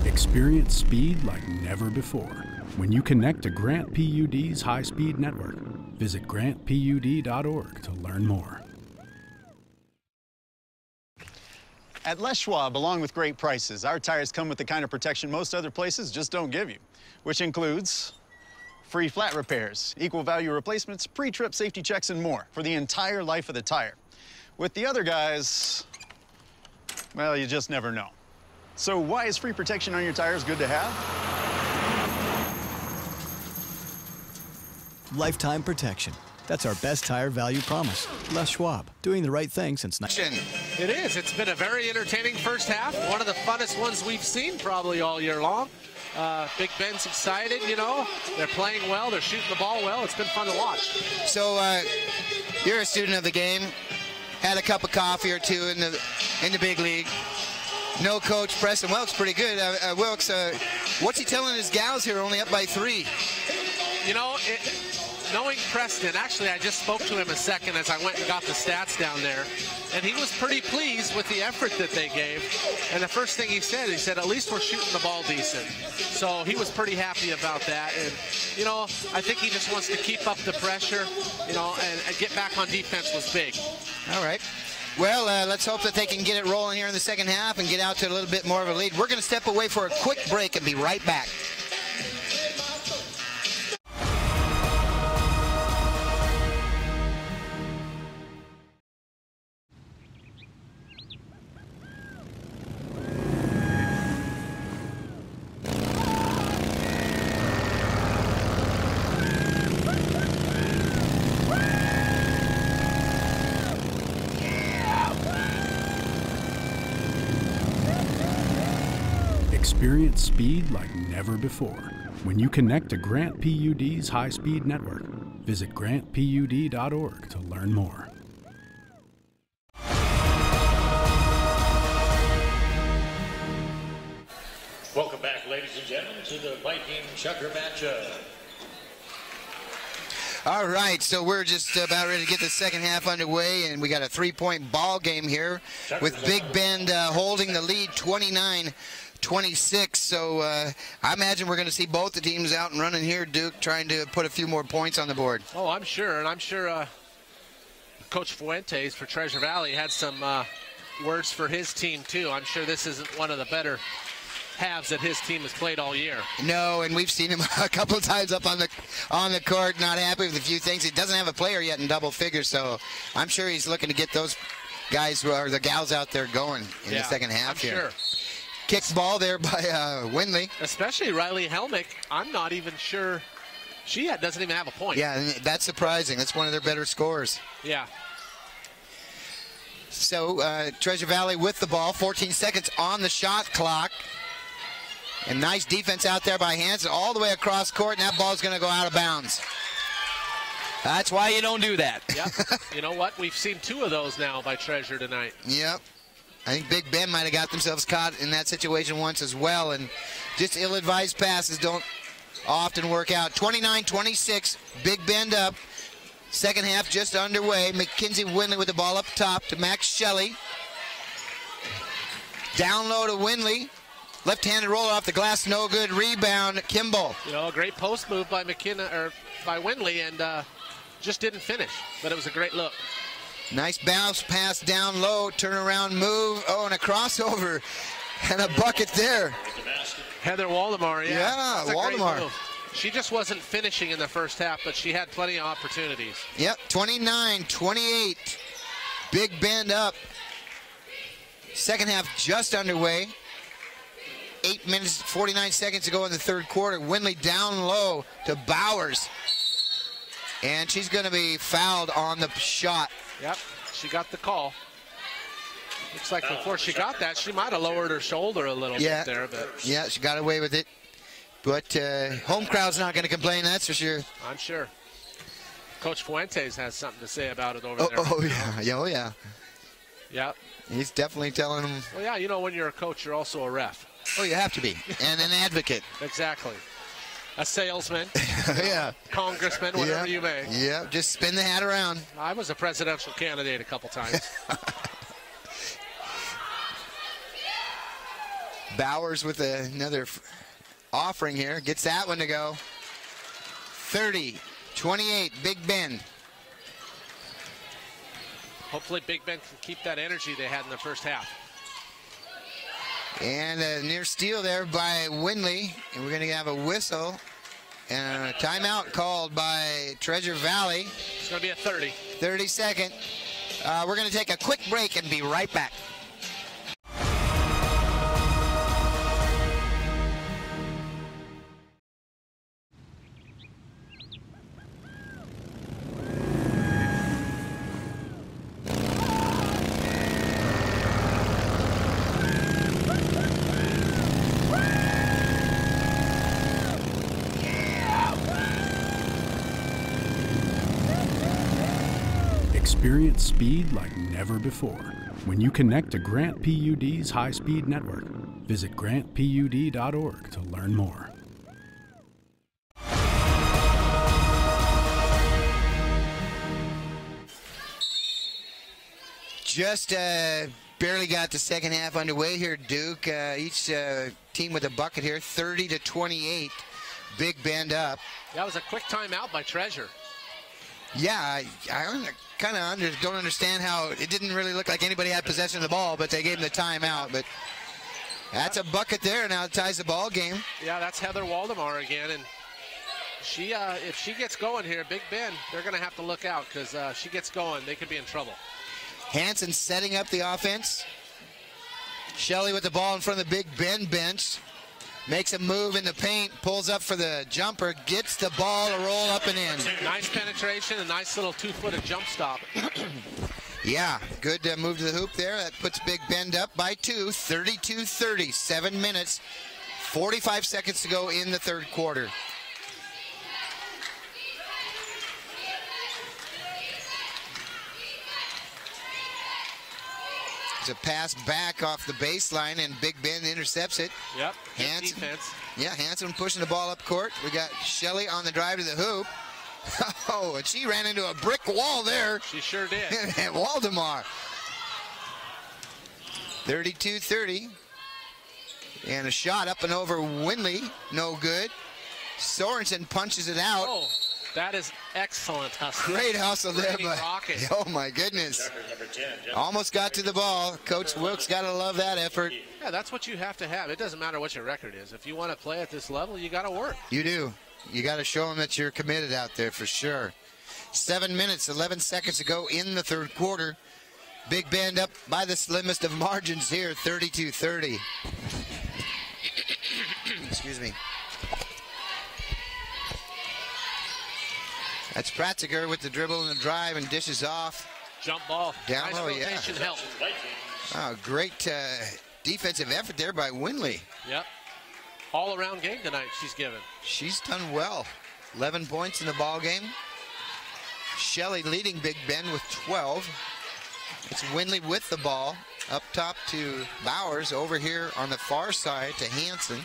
Experience speed like never before when you connect to Grant PUD's high-speed network. Visit grantpud.org to learn more. At Les Schwab, along with great prices, our tires come with the kind of protection most other places just don't give you, which includes free flat repairs, equal value replacements, pre-trip safety checks, and more for the entire life of the tire. With the other guys, well, you just never know. So why is free protection on your tires good to have? Lifetime protection. That's our best tire value promise. Les Schwab, doing the right thing since... It is. It's been a very entertaining first half. One of the funnest ones we've seen probably all year long. Big Ben's excited, They're playing well. They're shooting the ball well. It's been fun to watch. So you're a student of the game. Had a cup of coffee or two in the big league. No coach, Preston Wilkes, pretty good. Wilkes, what's he telling his gals here, only up by 3? Knowing Preston, actually I just spoke to him a second as I went and got the stats down there, and he was pretty pleased with the effort that they gave. And the first thing he said, at least we're shooting the ball decent. So he was pretty happy about that. And, I think he just wants to keep up the pressure, and get back on defense was big. All right. Well, let's hope that they can get it rolling here in the second half and get out to a little bit more of a lead. We're going to step away for a quick break and be right back. Experience speed like never before when you connect to Grant PUD's high-speed network. Visit grantpud.org to learn more. Welcome back, ladies and gentlemen, to the Viking Chucker matchup. All right, so we're just about ready to get the second half underway, and we got a 3-point ball game here with Big Bend holding the lead 29-26. So I imagine we're going to see both the teams out and running here, Duke, trying to put a few more points on the board. Oh, I'm sure, and I'm sure Coach Fuentes for Treasure Valley had some words for his team too. I'm sure this isn't one of the better halves that his team has played all year. No, and we've seen him a couple of times up on the court, not happy with a few things. He doesn't have a player yet in double figures, so I'm sure he's looking to get those guys or the gals out there going in the second half here. Sure. Kicked ball there by Winley. Especially Riley Helmick. I'm not even sure she doesn't even have a point. Yeah, that's surprising. That's one of their better scores. Yeah. So Treasure Valley with the ball, 14 seconds on the shot clock. And nice defense out there by Hansen all the way across court, and that ball's going to go out of bounds. That's why you don't do that. Yep. You know what? We've seen 2 of those now by Treasure tonight. Yep. I think Big Ben might have got themselves caught in that situation once as well, and just ill-advised passes don't often work out. 29-26, Big Bend up. Second half just underway. Mackenzie Winley with the ball up top to Max Shelley. Down low to Winley. Left-handed roll off the glass, no good. Rebound, Kimball. You know, a great post move by by Winley, and just didn't finish. But it was a great look. Nice bounce pass down low, turnaround move. Oh, and a crossover and a bucket there. Heather Waldemar, yeah Waldemar. She just wasn't finishing in the first half, but she had plenty of opportunities. Yep, 29-28. Big Bend up. Second half just underway. 8 minutes, 49 seconds to go in the third quarter. Winley down low to Bowers. And she's going to be fouled on the shot. Yep, she got the call. Looks like before she got that, she might have lowered her shoulder a little bit there. But yeah, she got away with it. But home crowd's not going to complain, that's for sure. I'm sure. Coach Fuentes has something to say about it over there. Oh, yeah. Oh, yeah. Yep. He's definitely telling them. Well, yeah, you know, when you're a coach, you're also a ref. Oh, you have to be. And an advocate. Exactly. A salesman. Yeah. Congressman, whatever you may. Yeah, just spin the hat around. I was a presidential candidate a couple times. Bowers with another offering here. Gets that one to go. 30-28, Big Ben. Hopefully Big Ben can keep that energy they had in the first half. And a near steal there by Winley. And we're going to have a whistle and a timeout called by Treasure Valley. It's going to be a 30. 30-second. We're going to take a quick break and be right back. Experience speed like never before when you connect to Grant PUD's high-speed network. Visit grantpud.org to learn more. Just barely got the second half underway here, Duke. Each team with a bucket here, 30-28. Big Bend up. That was a quick timeout by Treasure. Yeah, I kind of don't understand how it didn't really look like anybody had possession of the ball, but they gave them the timeout. But that's a bucket there. Now it ties the ball game. Yeah, that's Heather Waldemar again, and she, if she gets going here, Big Ben, they're going to have to look out because she gets going, they could be in trouble. Hansen setting up the offense. Shelley with the ball in front of the Big Ben bench. Makes a move in the paint, pulls up for the jumper, gets the ball to roll up and in. Nice penetration, a nice little two-footed jump stop. Yeah, good move to the hoop there. That puts Big Bend up by 2, 32-30, 7 minutes, 45 seconds to go in the third quarter. It's a pass back off the baseline, and Big Ben intercepts it. Yep, Hansen, defense. Yeah, Hansen pushing the ball up court. We got Shelley on the drive to the hoop. Oh, and she ran into a brick wall there. She sure did. And Waldemar. 32-30. And a shot up and over Winley. No good. Sorensen punches it out. Oh, that is excellent hustle. Great hustle there. Rocket. Oh, my goodness. Almost got to the ball. Coach Wilkes got to love that effort. Yeah, that's what you have to have. It doesn't matter what your record is. If you want to play at this level, you got to work. You do. You got to show them that you're committed out there for sure. 7 minutes, 11 seconds to go in the third quarter. Big Bend up by the slimmest of margins here, 32-30. Excuse me. That's Pratziger with the dribble and the drive and dishes off. Jump ball. Down nice low, rotation help. Oh, great defensive effort there by Winley. Yep. All-around game tonight she's given. She's done well. 11 points in the ball game. Shelley leading Big Bend with 12. It's Winley with the ball. Up top to Bowers. Over here on the far side to Hanson.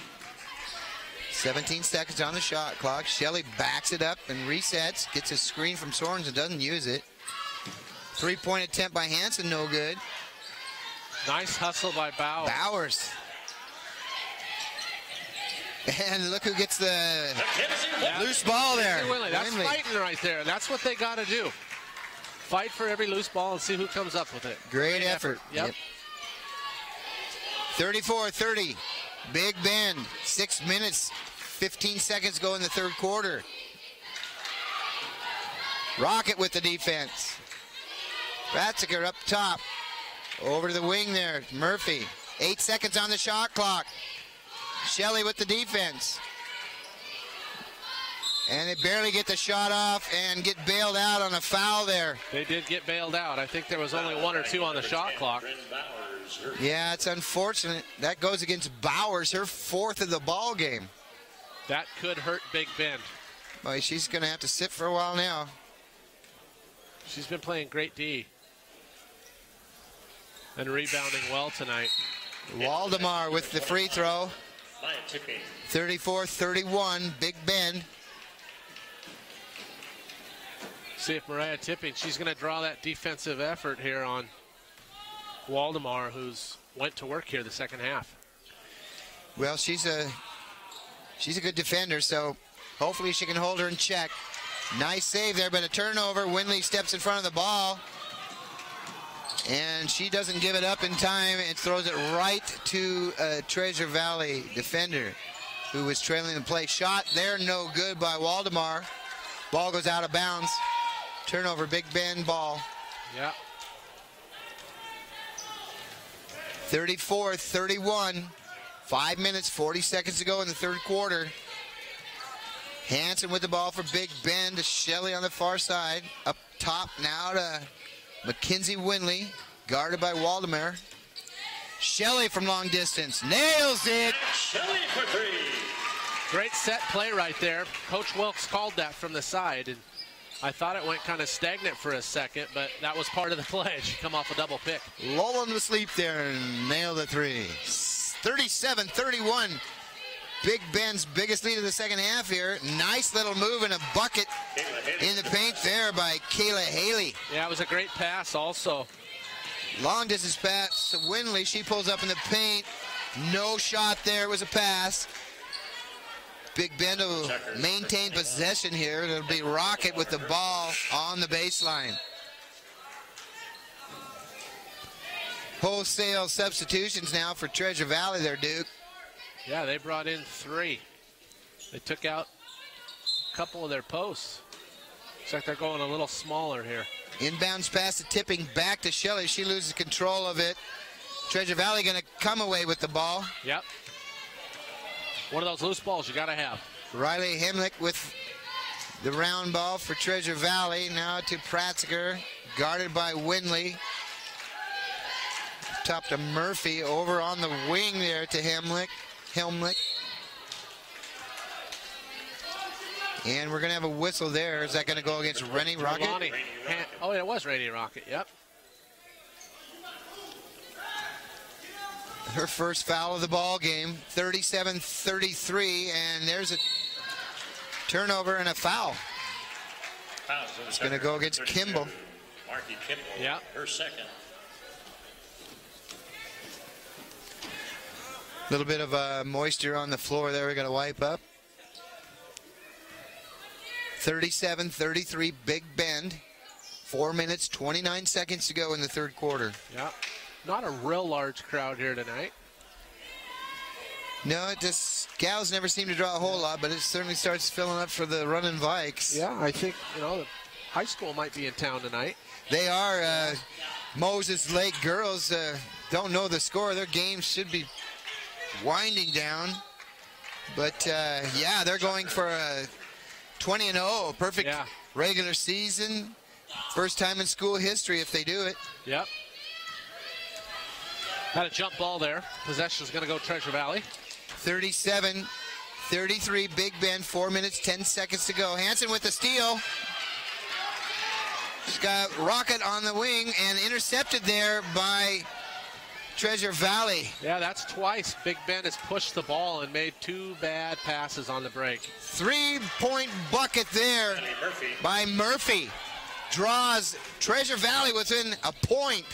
17 seconds on the shot clock. Shelley backs it up and resets. Gets a screen from Sorens and doesn't use it. 3-point attempt by Hanson, no good. Nice hustle by Bowers. And look who gets the loose ball there. That's fighting right there. That's what they got to do. Fight for every loose ball and see who comes up with it. Great effort. Yep. 34-30. Big Bend. 6 minutes, 15 seconds go in the third quarter. Rocket with the defense. Ratzinger up top. Over to the wing there. Murphy. 8 seconds on the shot clock. Shelley with the defense. And they barely get the shot off and get bailed out on a foul there. They did get bailed out. I think there was only 1 or 2 on the shot clock. Yeah, it's unfortunate. That goes against Bowers, her 4th of the ball game. That could hurt Big Bend. Boy, she's going to have to sit for a while now. She's been playing great D. And rebounding well tonight. Waldemar with the free throw. 34-31, Big Bend. See if Mariah Tipping, she's going to draw that defensive effort here on Waldemar, who's went to work here the second half. Well, she's a good defender, so hopefully she can hold her in check. Nice save there, but a turnover. Winley steps in front of the ball. And she doesn't give it up in time and throws it right to a Treasure Valley defender who was trailing the play. Shot there, no good by Waldemar. Ball goes out of bounds. Turnover, Big Bend ball. Yeah. 34-31. 5 minutes, 40 seconds to go in the third quarter. Hanson with the ball for Big Bend to Shelley on the far side. Up top now to Mackenzie Winley, guarded by Waldemar. Shelley from long distance, nails it. Shelley for 3. Great set play right there. Coach Wilkes called that from the side, and I thought it went kind of stagnant for a second, but that was part of the play. She come off a double pick. Lull him to sleep there and nail the 3. 37-31. Big Bend's biggest lead of the second half here. Nice little move and a bucket in the paint there by Kayla Haley. Yeah, it was a great pass also. Long distance pass to Winley. She pulls up in the paint. No shot there. It was a pass. Big Bend will maintain possession here. It'll be Rocket with the ball on the baseline. Wholesale substitutions now for Treasure Valley there, Duke. Yeah, they brought in 3. They took out a couple of their posts. Looks like they're going a little smaller here. Inbounds pass to Tipping back to Shelley. She loses control of it. Treasure Valley going to come away with the ball. Yep. One of those loose balls you got to have. Riley Hemlick with the round ball for Treasure Valley. Now to Pratziger, guarded by Winley. Top to Murphy, over on the wing there to Hemlick. And we're going to have a whistle there. Is that going to go against Rennie Rocket? Oh, it was Rennie Rocket, yep. Her first foul of the ball game, 37-33, and there's a turnover and a foul. It's going to go against Kimball. Marky Kimball, yeah. Her second. A little bit of moisture on the floor there. We got to wipe up. 37-33, Big Bend. 4 minutes, 29 seconds to go in the third quarter. Yeah, not a real large crowd here tonight. No, gals never seem to draw a whole lot, but it certainly starts filling up for the running Vikes. Yeah, I think, the high school might be in town tonight. They are. Moses Lake girls don't know the score. Their game should be winding down. But, yeah, they're going for a 20-0, perfect regular season. First time in school history if they do it. Yep. Got a jump ball there. Possession's going to go Treasure Valley. 37-33, Big Bend, 4 minutes, 10 seconds to go. Hansen with the steal. She's got Rocket on the wing and intercepted there by Treasure Valley. Yeah, that's twice Big Bend has pushed the ball and made 2 bad passes on the break. 3-point bucket there by Murphy. Draws Treasure Valley within a point.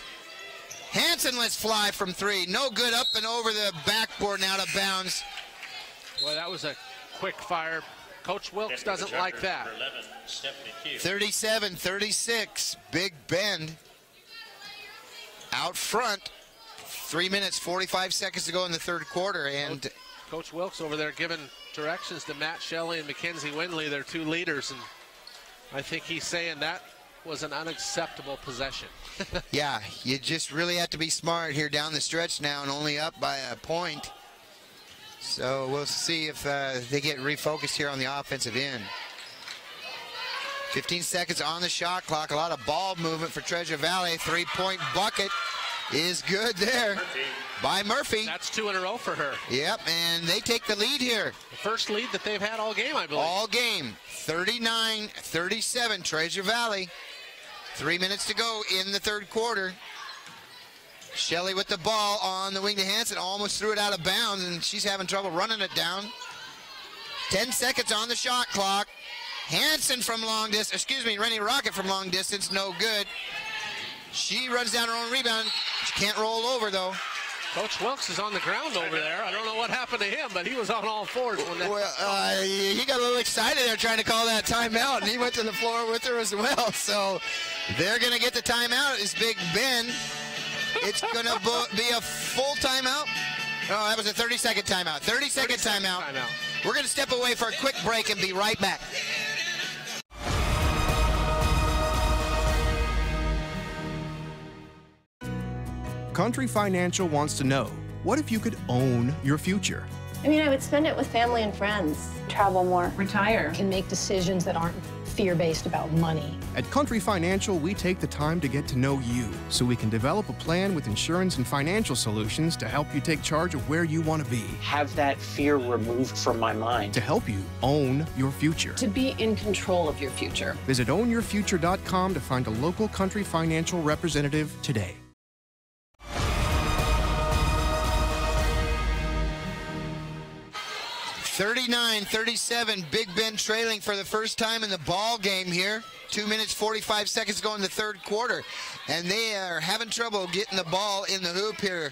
Hansen lets fly from 3. No good, up and over the backboard and out of bounds. Boy, that was a quick fire. Coach Wilkes doesn't like that. 37-36, Big Bend out front. 3 minutes, 45 seconds to go in the third quarter. And Coach Wilkes over there giving directions to Matt Shelley and Mackenzie Windley, their 2 leaders. And I think he's saying that was an unacceptable possession. Yeah, you just really have to be smart here down the stretch now and only up by a point. So we'll see if they get refocused here on the offensive end. 15 seconds on the shot clock. A lot of ball movement for Treasure Valley. 3-point bucket is good there by Murphy. That's 2 in a row for her. Yep, and they take the lead here. The first lead that they've had all game, I believe. All game. 39-37, Treasure Valley. 3 minutes to go in the third quarter. Shelley with the ball on the wing to Hansen, almost threw it out of bounds, and she's having trouble running it down. 10 seconds on the shot clock. Hansen from long distance, Rennie Rocket from long distance, no good. She runs down her own rebound. She can't roll over, though. Coach Wilkes is on the ground over there. I don't know what happened to him, but he was on all fours when that. Well, he got a little excited there trying to call that timeout, and he went to the floor with her as well. So they're going to get the timeout. It's Big Ben. It's going to be a full timeout. Oh, that was a 30-second timeout. 30-second timeout. We're going to step away for a quick break and be right back. Country Financial wants to know, what if you could own your future? I mean, I would spend it with family and friends. Travel more. Retire. Can make decisions that aren't fear-based about money. At Country Financial, we take the time to get to know you so we can develop a plan with insurance and financial solutions to help you take charge of where you want to be. Have that fear removed from my mind. To help you own your future. To be in control of your future. Visit ownyourfuture.com to find a local Country Financial representative today. 39-37, Big Bend trailing for the first time in the ball game here. 2 minutes, 45 seconds to go in the third quarter. And they are having trouble getting the ball in the hoop here.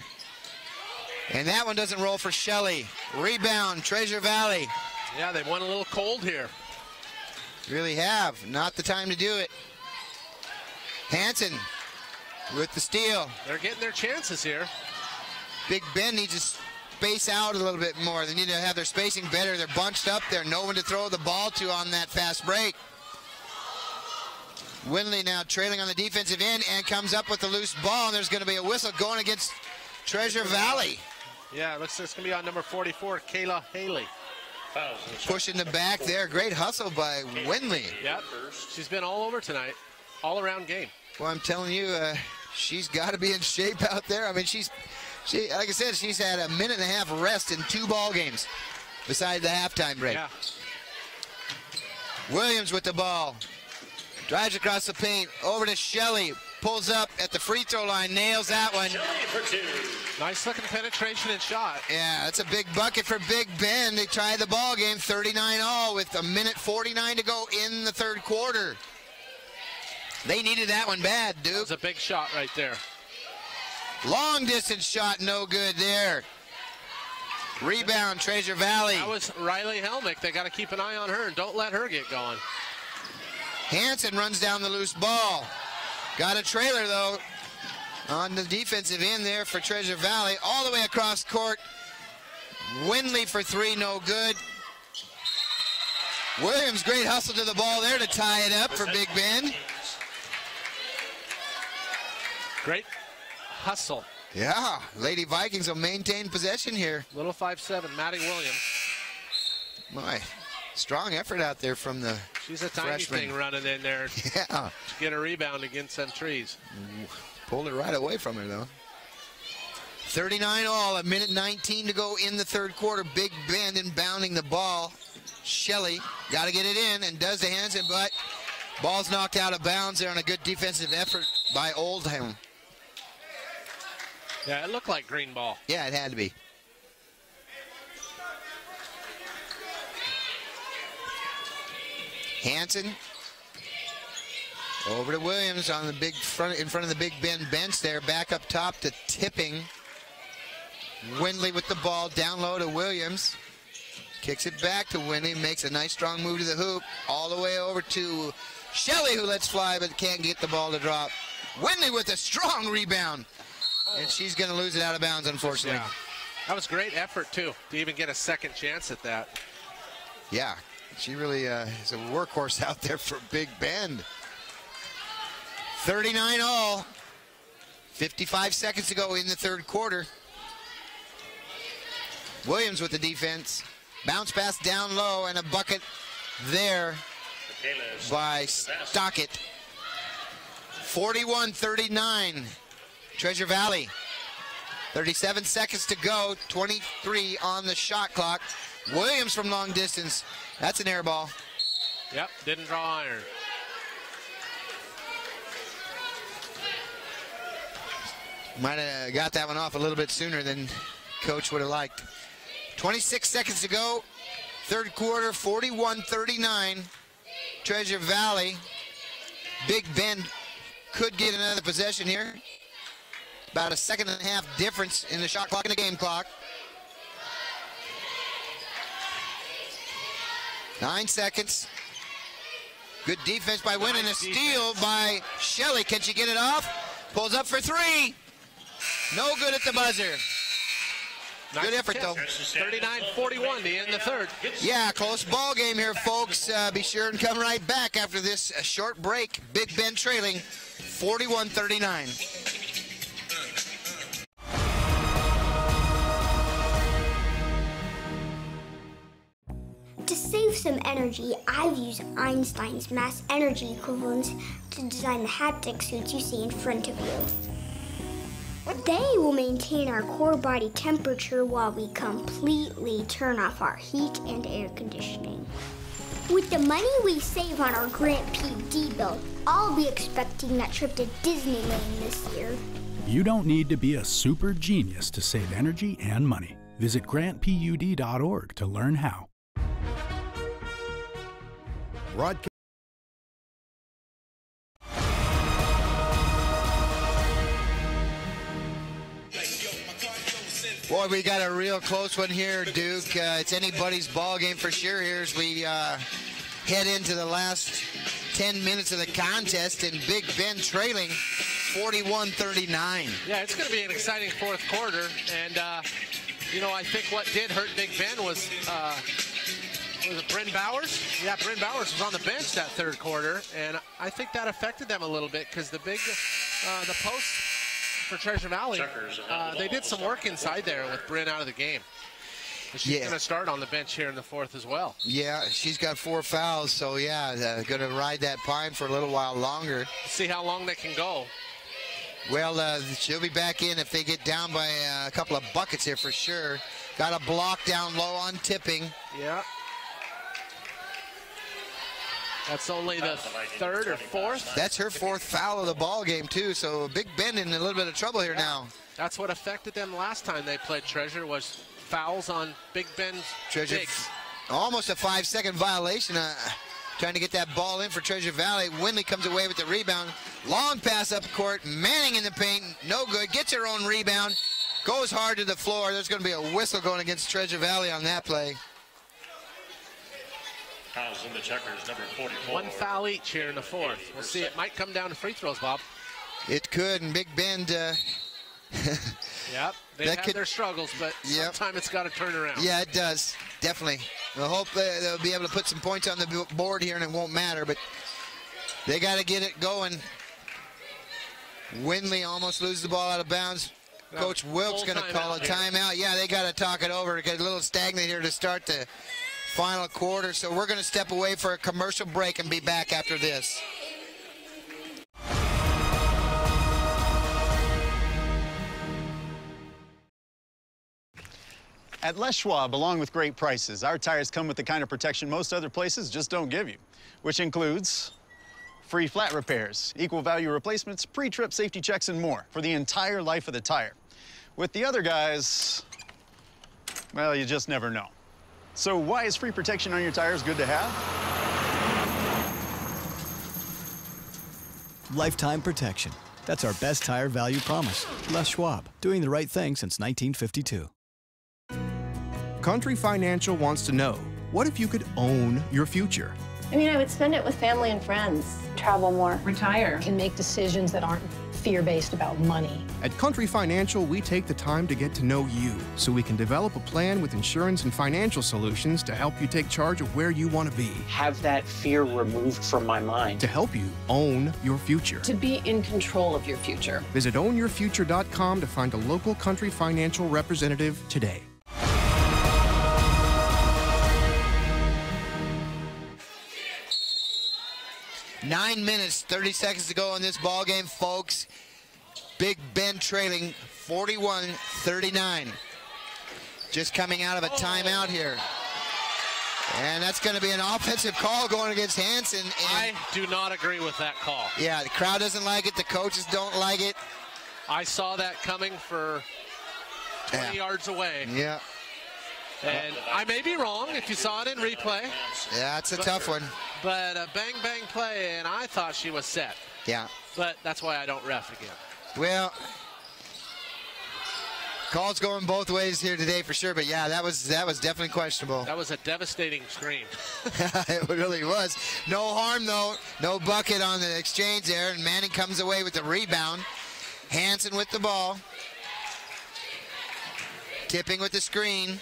And that one doesn't roll for Shelley. Rebound, Treasure Valley. Yeah, they went a little cold here. Really have. Not the time to do it. Hansen with the steal. They're getting their chances here. Big Ben needs to space out a little bit more. They need to have their spacing better. They're bunched up there. No one to throw the ball to on that fast break. Windley now trailing on the defensive end and comes up with the loose ball. And there's going to be a whistle going against Treasure Valley. Yeah, it looks like it's going to be on number 44, Kayla Haley. Pushing the back there. Great hustle by Windley. Yep, she's been all over tonight. All-around game. Well, I'm telling you, she's got to be in shape out there. I mean, she, like I said, she's had a minute and a half rest in 2 ball games besides the halftime break. Yeah. Williams with the ball. Drives across the paint. Over to Shelley. Pulls up at the free throw line. Nails that one. Nice looking penetration and shot. Yeah, that's a big bucket for Big Ben. They tied the ball game 39-all with a minute 49 to go in the third quarter. They needed that one bad, Duke. That was a big shot right there. Long distance shot, no good there. Rebound, Treasure Valley. That was Riley Helmick. They got to keep an eye on her and don't let her get going. Hansen runs down the loose ball. Got a trailer, though, on the defensive end there for Treasure Valley. All the way across court. Windley for 3, no good. Williams, great hustle to the ball there to tie it up for Big Ben. Great hustle. Yeah, Lady Vikings will maintain possession here. Little 5'7", Maddie Williams. My, strong effort out there from the She's a tiny freshman. thing running in there Yeah. to get a rebound against some trees. Pulled it right away from her, though. 39 all, a minute 19 to go in the third quarter. Big Bend inbounding the ball. Shelley got to get it in and does the hands in, but ball's knocked out of bounds there on a good defensive effort by Oldham. Yeah, it looked like green ball. Yeah, it had to be. Hanson over to Williams on the big front, in front of the Big Bend bench there. Back up top to Tipping. Windley with the ball down low to Williams. Kicks it back to Windley. Makes a nice strong move to the hoop. All the way over to Shelley, who lets fly but can't get the ball to drop. Windley with a strong rebound. And she's going to lose it out of bounds, unfortunately. Yeah. That was great effort, too, to even get a second chance at that. Yeah, she really is a workhorse out there for Big Bend. 39 all. 55 seconds to go in the third quarter. Williams with the defense. Bounce pass down low and a bucket there by Stockett. 41-39. Treasure Valley. 37 seconds to go. 23 on the shot clock. Williams from long distance. That's an air ball. Yep, didn't draw iron. Might have got that one off a little bit sooner than Coach would have liked. 26 seconds to go. Third quarter, 41-39. Treasure Valley. Big Bend could get another possession here. About a second and a half difference in the shot clock and the game clock. 9 seconds. Good defense by Wynn and a steal by Shelley. Can she get it off? Pulls up for three. No good at the buzzer. Good effort, though. 39-41 to end the third. Yeah, close ball game here, folks. Be sure and come right back after this short break. Big Bend trailing 41-39. To save some energy, I've used Einstein's mass energy equivalents to design the haptic suits you see in front of you. They will maintain our core body temperature while we completely turn off our heat and air conditioning. With the money we save on our Grant PUD bill, I'll be expecting that trip to Disneyland this year. You don't need to be a super genius to save energy and money. Visit grantpud.org to learn how. Broadcast. Boy, we got a real close one here, Duke. It's anybody's ball game for sure here as we head into the last 10 minutes of the contest, and Big Bend trailing 41-39. Yeah, it's going to be an exciting fourth quarter, and you know, I think what did hurt Big Bend was it Bryn Bowers? Yeah, Bryn Bowers was on the bench that third quarter, and I think that affected them a little bit because the post for Treasure Valley, they did some work inside there with Bryn out of the game. And she's going to start on the bench here in the fourth as well. Yeah, she's got 4 fouls, so yeah, going to ride that pine for a little while longer. See how long they can go. Well, she'll be back in if they get down by a couple of buckets here for sure. Got a block down low on Tipping. Yeah. That's only the third or fourth. That's her 4th foul of the ball game too. So Big Bend in a little bit of trouble here now. That's what affected them last time they played Treasure, was fouls on Big Bend's Treasure. bigs. Almost a 5-second violation. Trying to get that ball in for Treasure Valley. Windley comes away with the rebound. Long pass up court. Manning in the paint. No good. Gets her own rebound. Goes hard to the floor. There's going to be a whistle going against Treasure Valley on that play. Fouls in the checkers, number 44. 1 foul each here in the fourth. We'll see. It might come down to free throws, Bob. It could, and Big Bend. Yep, they've had their struggles, but sometimes it's got to turn around. Yeah, it does. Definitely. I hope they'll be able to put some points on the board here, and it won't matter, but they got to get it going. Windley almost loses the ball out of bounds. Coach Wilkes going to call a timeout. Yeah, they got to talk it over. Get a little stagnant here to start the final quarter. So we're going to step away for a commercial break and be back after this. At Les Schwab, along with great prices, our tires come with the kind of protection most other places just don't give you, which includes free flat repairs, equal value replacements, pre-trip safety checks, and more for the entire life of the tire. With the other guys, well, you just never know. So why is free protection on your tires good to have? Lifetime protection. That's our best tire value promise. Les Schwab, doing the right thing since 1952. Country Financial wants to know, what if you could own your future? I mean, I would spend it with family and friends, travel more, Retire. Can make decisions that aren't fear-based about money. At Country Financial, we take the time to get to know you so we can develop a plan with insurance and financial solutions to help you take charge of where you want to be. Have that fear removed from my mind. To help you own your future. To be in control of your future. Visit ownyourfuture.com to find a local Country Financial representative today. Nine minutes, 30 seconds to go in this ball game, folks. Big Ben trailing 41-39. Just coming out of a timeout here. And that's going to be an offensive call going against Hanson. I do not agree with that call. Yeah, the crowd doesn't like it. The coaches don't like it. I saw that coming for 20 yards away. Yeah. And I may be wrong if you saw it in replay. Yeah, it's a tough one. But a bang-bang play, and I thought she was set. Yeah. But that's why I don't ref again. Well, calls going both ways here today for sure, but yeah, that was definitely questionable. That was a devastating screen. It really was. No harm, though. No bucket on the exchange there, and Manning comes away with the rebound. Hanson with the ball. Tipping with the screen.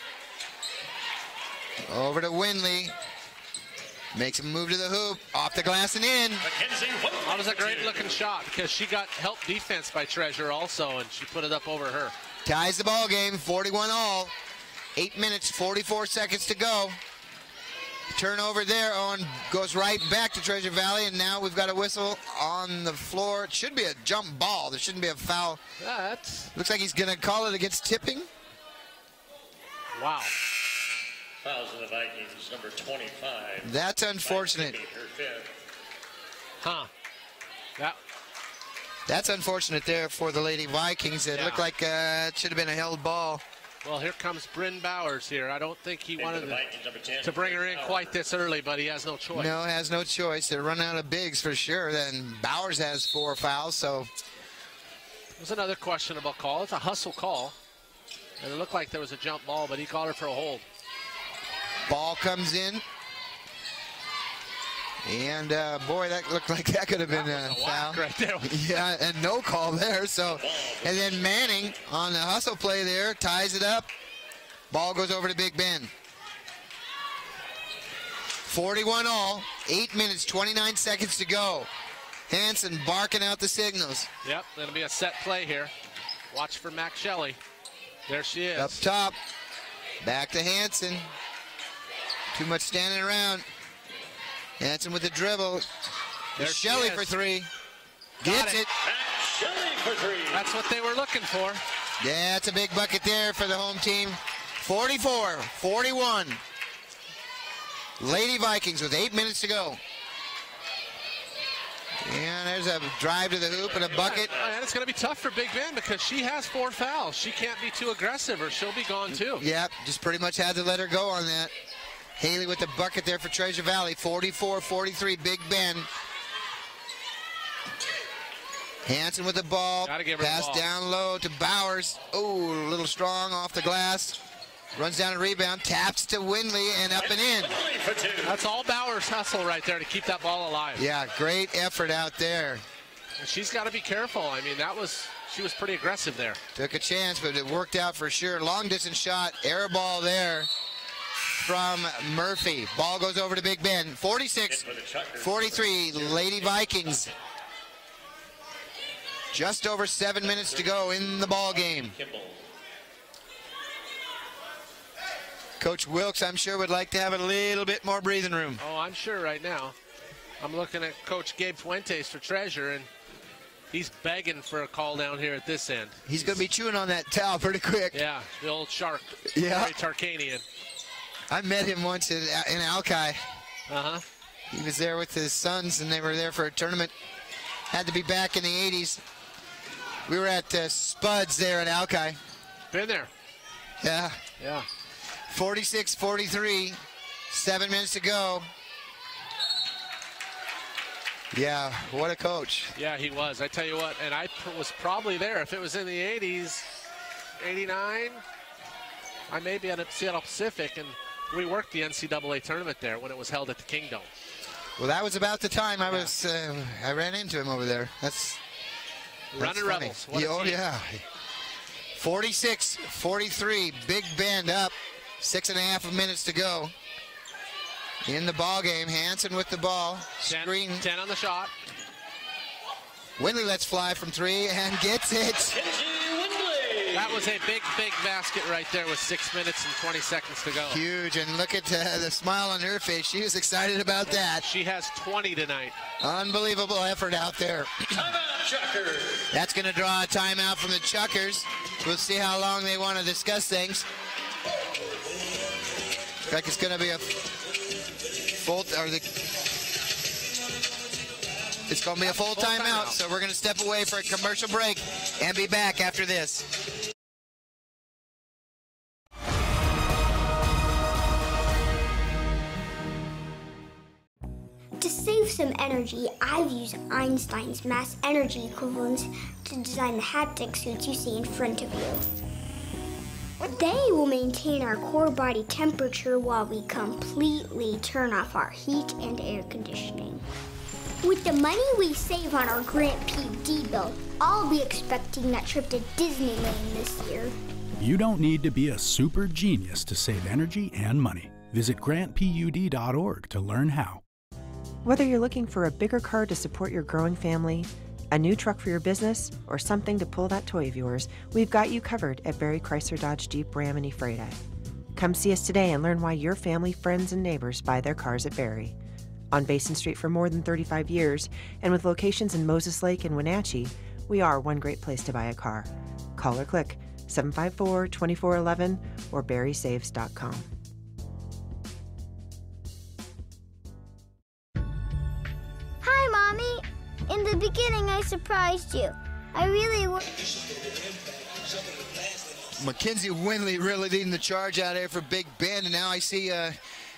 Over to Winley. Makes him move to the hoop, off the glass and in. That was a great-looking shot because she got help defense by Treasure also, and she put it up over her. Ties the ball game, 41-all. 8 minutes, 44 seconds to go. Turnover there, Owen goes right back to Treasure Valley, and now we've got a whistle on the floor. It should be a jump ball. There shouldn't be a foul. Looks like he's going to call it against tipping. Wow. Fouls in the Vikings, number 25. That's unfortunate. Huh. That's unfortunate there for the Lady Vikings. It looked like it should have been a held ball. Well, here comes Bryn Bowers here. I don't think he wanted to bring her in quite this early, but he has no choice. No, has no choice. They're running out of bigs for sure. Then Bowers has 4 fouls, so. It was another questionable call. It's a hustle call. And it looked like there was a jump ball, but he called her for a hold. Ball comes in. And, boy, that looked like that could have been a foul. Right there. Yeah, and no call there. So, and then Manning on the hustle play there ties it up. Ball goes over to Big Ben. 41-all. 8 minutes, 29 seconds to go. Hanson barking out the signals. Yep, it'll be a set play here. Watch for Mac Shelley. There she is. Up top. Back to Hanson. Too much standing around. Hanson with the dribble. There's Shelley for 3. Gets it. Shelley for 3. That's what they were looking for. Yeah, it's a big bucket there for the home team. 44-41. Lady Vikings with 8 minutes to go. And there's a drive to the hoop and a bucket. And it's going to be tough for Big Ben because she has 4 fouls. She can't be too aggressive or she'll be gone too. Yep, just pretty much had to let her go on that. Haley with the bucket there for Treasure Valley. 44-43, Big Ben. Hanson with the ball. Pass down low to Bowers. Oh, a little strong off the glass. Runs down a rebound, taps to Winley, and up and in. That's all Bowers' hustle right there to keep that ball alive. Yeah, great effort out there. And she's got to be careful. I mean, she was pretty aggressive there. Took a chance, but it worked out for sure. Long distance shot, air ball there from Murphy. Ball goes over to Big Ben. 46-43, Lady Vikings. Just over 7 minutes to go in the ball game. Coach Wilkes, I'm sure, would like to have a little bit more breathing room. Oh, I'm sure right now. I'm looking at Coach Gabe Fuentes for treasure, and he's begging for a call down here at this end. He's going to be chewing on that towel pretty quick. Yeah, the old shark. Yeah. Very Tarkanian. I met him once in Alki. Uh-huh. He was there with his sons, and they were there for a tournament. Had to be back in the 80s. We were at Spuds there in Alki. Been there. Yeah. Yeah. 46-43, 7 minutes to go. Yeah, what a coach. Yeah, he was. I tell you what, and I was probably there. If it was in the 80s, 89, I may be at Seattle Pacific, and we worked the NCAA tournament there when it was held at the Kingdom. Well, that was about the time I was. I ran into him over there. That's Running funny. Rebels. What a Oh, team. yeah. 46-43, Big Bend up. 6.5 minutes to go in the ball game. Hansen with the ball. 10 on the shot. Windley lets fly from 3 and gets it. That was a big, big basket right there with 6 minutes and 20 seconds to go. Huge, and look at the smile on her face. She was excited about that. She has 20 tonight. Unbelievable effort out there. Timeout, Chuckers. That's going to draw a timeout from the Chuckers. We'll see how long they want to discuss things. Looks like it's going to be a full, it's going to be a full timeout, so we're going to step away for a commercial break and be back after this. To save some energy, I've used Einstein's mass energy equivalents to design the haptic suits you see in front of you. They will maintain our core body temperature while we completely turn off our heat and air conditioning. With the money we save on our Grant PD bill, I'll be expecting that trip to Disneyland this year. You don't need to be a super genius to save energy and money. Visit grantpud.org to learn how. Whether you're looking for a bigger car to support your growing family, a new truck for your business, or something to pull that toy of yours, we've got you covered at Barry Chrysler Dodge Jeep Ram and Freighter. Come see us today and learn why your family, friends, and neighbors buy their cars at Barry. On Basin Street for more than 35 years, and with locations in Moses Lake and Wenatchee, we are one great place to buy a car. Call or click 754-2411 or barrysaves.com. Hi, Mommy. In the beginning, I surprised you. I really Mackenzie Windley really leading the charge out there for Big Bend, and now I see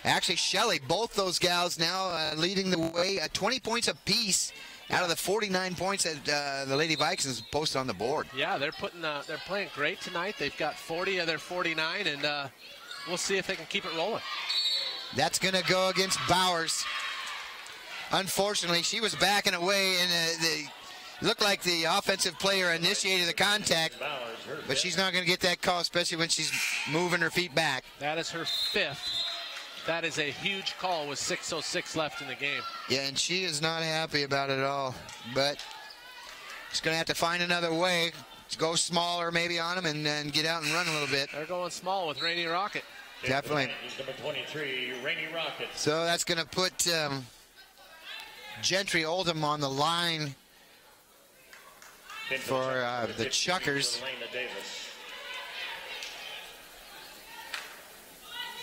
actually Shelley, both those gals now leading the way, 20 points apiece out of the 49 points that the Lady Vikings posted on the board. Yeah, they're playing great tonight. They've got 40 of their 49, and we'll see if they can keep it rolling. That's going to go against Bowers. Unfortunately, she was backing away, and it looked like the offensive player initiated the contact, but she's not going to get that call, especially when she's moving her feet back. That is her 5th. That is a huge call with 6:06 left in the game. Yeah, and she is not happy about it at all, but she's going to have to find another way to go smaller maybe on them and get out and run a little bit. They're going small with Rainy Rocket. Definitely. Number 23, Rainy Rocket. So that's going to put Gentry Oldham on the line for the Chuckers.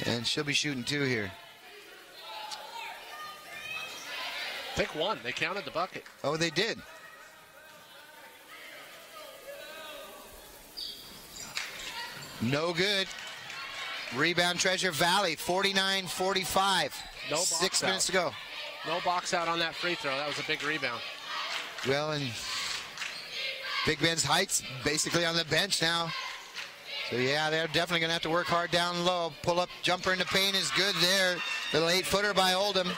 And she'll be shooting 2 here. Pick 1. They counted the bucket. Oh, they did. No good. Rebound Treasure Valley, 49-45. No box 6 out. minutes to go. No box out on that free throw. That was a big rebound. Well, and Big Bend's Heights basically on the bench now. So, yeah, they're definitely going to have to work hard down low. Pull up, jumper in the paint is good there. Little 8-footer by Oldham.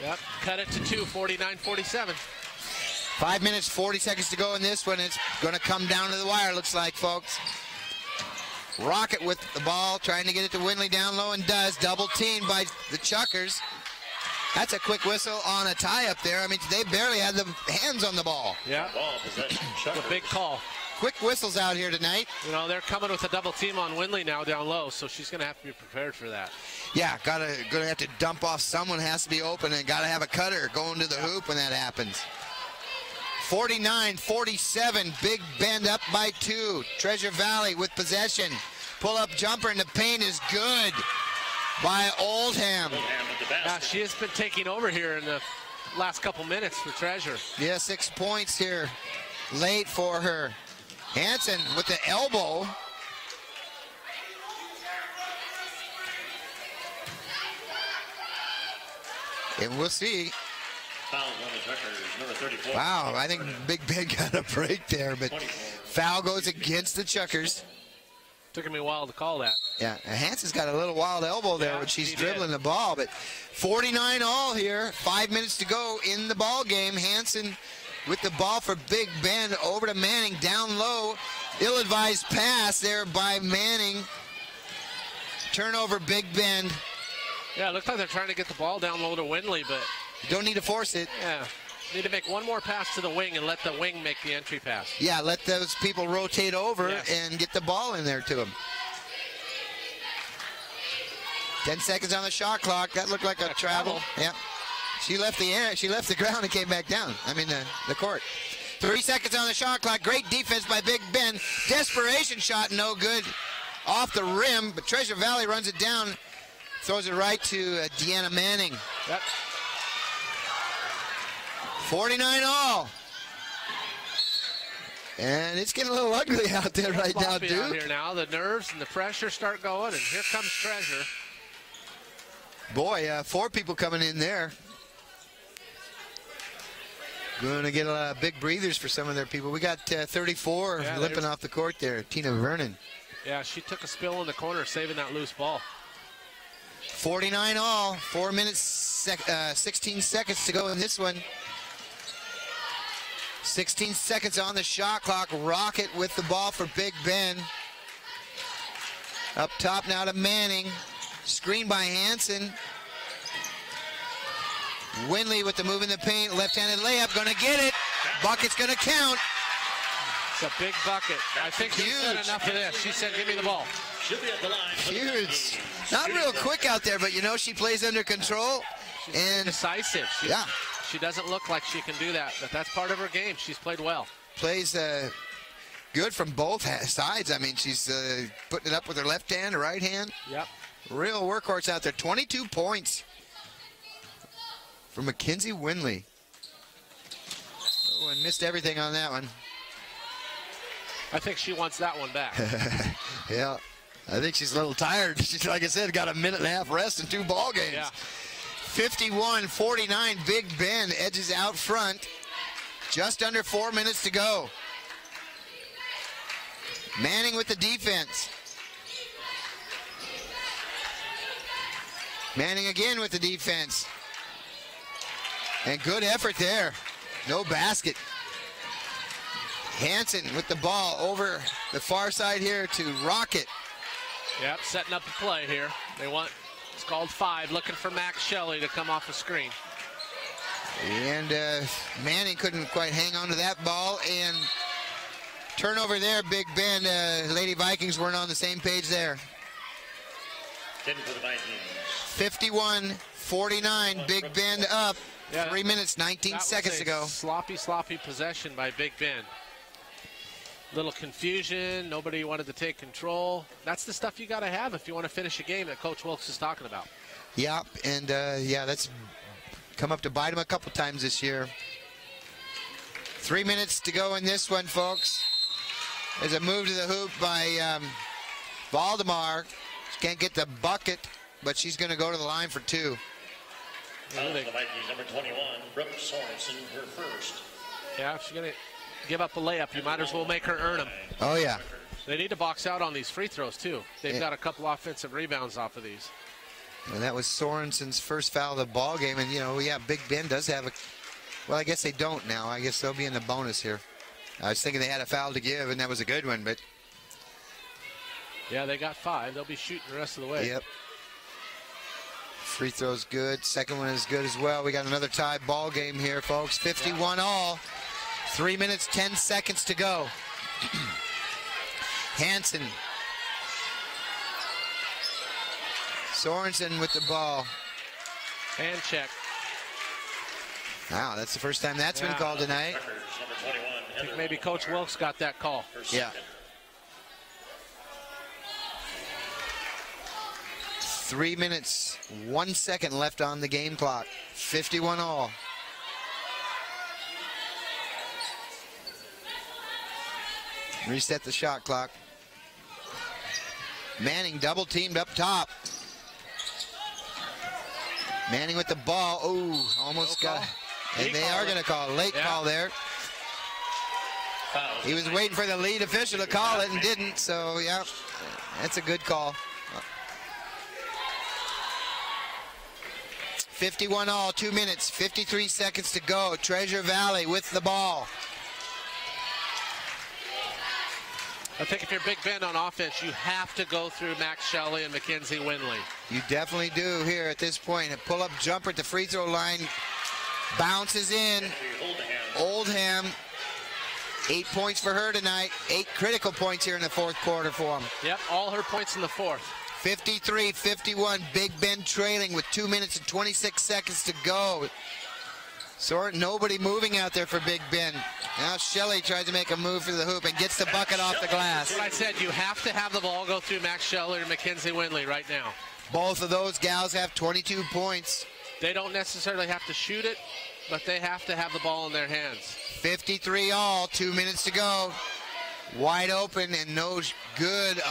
Yep, cut it to 2, 49-47. 5 minutes, 40 seconds to go in this one. It's going to come down to the wire, looks like, folks. Rocket with the ball, trying to get it to Windley down low, and does. Double teamed by the Chuckers. That's a quick whistle on a tie-up there. I mean, they barely had the hands on the ball. Yeah, a big call. quick whistles out here tonight. You know, they're coming with a double team on Winley now down low, so she's going to have to be prepared for that. Yeah, gonna have to dump off. Someone has to be open and gotta have a cutter going to the hoop when that happens. 49-47, Big Bend up by 2. Treasure Valley with possession. Pull-up jumper in the paint is good by Oldham. Yeah, she has been taking over here in the last couple minutes for Treasure. Yeah, 6 points here late for her. Hanson with the elbow. And we'll see. Wow, I think Big Ben got a break there, but foul goes against the Chuckers. Took me a while to call that. Yeah, Hanson's got a little wild elbow there when she's dribbling the ball, but 49 all here. 5 minutes to go in the ball game. Hanson with the ball for Big Ben over to Manning down low. Ill-advised pass there by Manning. Turnover, Big Ben. Yeah, it looks like they're trying to get the ball down low to Winley, but you don't need to force it. Yeah, need to make one more pass to the wing and let the wing make the entry pass. Yeah, let those people rotate over and get the ball in there to them. 10 seconds on the shot clock. That looked like a travel. Yeah. She left the air. She left the ground and came back down. I mean, the court. 3 seconds on the shot clock. Great defense by Big Ben. Desperation shot, no good. Off the rim, but Treasure Valley runs it down. Throws it right to Deanna Manning. Yep. 49 all. And it's getting a little ugly out there right now, dude. Out here now. The nerves and the pressure start going, and here comes Treasure. Boy, 4 people coming in there. Going to get a lot of big breathers for some of their people. We got 34 limping off the court there. Tina Vernon. Yeah, she took a spill in the corner, saving that loose ball. 49 all. 4 minutes, 16 seconds to go in this one. 16 seconds on the shot clock. Rocket with the ball for Big Ben. Up top now to Manning. Screen by Hanson. Winley with the move in the paint. Left-handed layup. Going to get it. Bucket's going to count. It's a big bucket. I think she said enough of this. She said, give me the ball. Huge. Not real quick out there, but you know she plays under control. She's decisive. She doesn't look like she can do that, but that's part of her game. She's played well. Plays good from both sides. I mean, she's putting it up with her left hand, her right hand. Yep. Real workhorse out there. 22 points for Mackenzie Winley. Oh, and missed everything on that one. I think she wants that one back. Yeah, I think she's a little tired. She's, like I said, got a minute and a half rest in 2 ball games. Yeah. 51-49, Big Ben edges out front. Just under 4 minutes to go. Manning with the defense. Manning again with the defense. And good effort there. No basket. Hanson with the ball over the far side here to Rocket. Yep, setting up the play here. They want, it's called 5, looking for Max Shelley to come off the screen. And Manning couldn't quite hang on to that ball. And turnover there, Big Ben. Lady Vikings weren't on the same page there. 10 for the Vikings. 51-49, Big Ben up. 3 minutes, 19 seconds to go. Sloppy possession by Big Ben. Little confusion. Nobody wanted to take control. That's the stuff you got to have if you want to finish a game that Coach Wilkes is talking about. Yeah, and that's come up to bite him a couple times this year. 3 minutes to go in this one, folks. There's a move to the hoop by Valdemar. She can't get the bucket, but she's going to go to the line for 2. The Vikings, number 21, Brooke Sorensen, her first. Yeah, if she's going to give up a layup, you might as well make her earn them. Oh, yeah. They need to box out on these free throws, too. They've got a couple offensive rebounds off of these. And that was Sorensen's first foul of the ball game. And, you know, yeah, Big Ben does have a... Well, I guess they don't now. I guess they'll be in the bonus here. I was thinking they had a foul to give, and that was a good one, but... Yeah, they got 5. They'll be shooting the rest of the way. Yep. Free throw's good. Second one is good as well. We got another tie ball game here, folks. 51 all. 3 minutes, 10 seconds to go. Hansen. Sorensen with the ball. Hand check. Wow, that's the first time that's been called tonight. I think maybe Coach Wilkes got that call. Yeah. 3 minutes, 1 second left on the game clock. 51 all. Reset the shot clock. Manning double teamed up top. Manning with the ball. Oh, almost got. And they are going to call a late call there. He was waiting for the lead official to call it and didn't. So yeah, that's a good call. 51 all, 2 minutes, 53 seconds to go. Treasure Valley with the ball. I think if you're Big Bend on offense, you have to go through Max Shelley and Mackenzie Winley. You definitely do here at this point. A pull-up jumper at the free throw line. Bounces in. Oldham. 8 points for her tonight. 8 critical points here in the fourth quarter for them. Yep, all her points in the fourth. 53-51, Big Bend trailing with 2 minutes and 26 seconds to go. Nobody moving out there for Big Bend. Now Shelley tries to make a move for the hoop and gets the bucket off the glass. That's what I said, you have to have the ball go through Max Shelley or Mackenzie Winley right now. Both of those gals have 22 points. They don't necessarily have to shoot it, but they have to have the ball in their hands. 53 all, 2 minutes to go. Wide open and no good.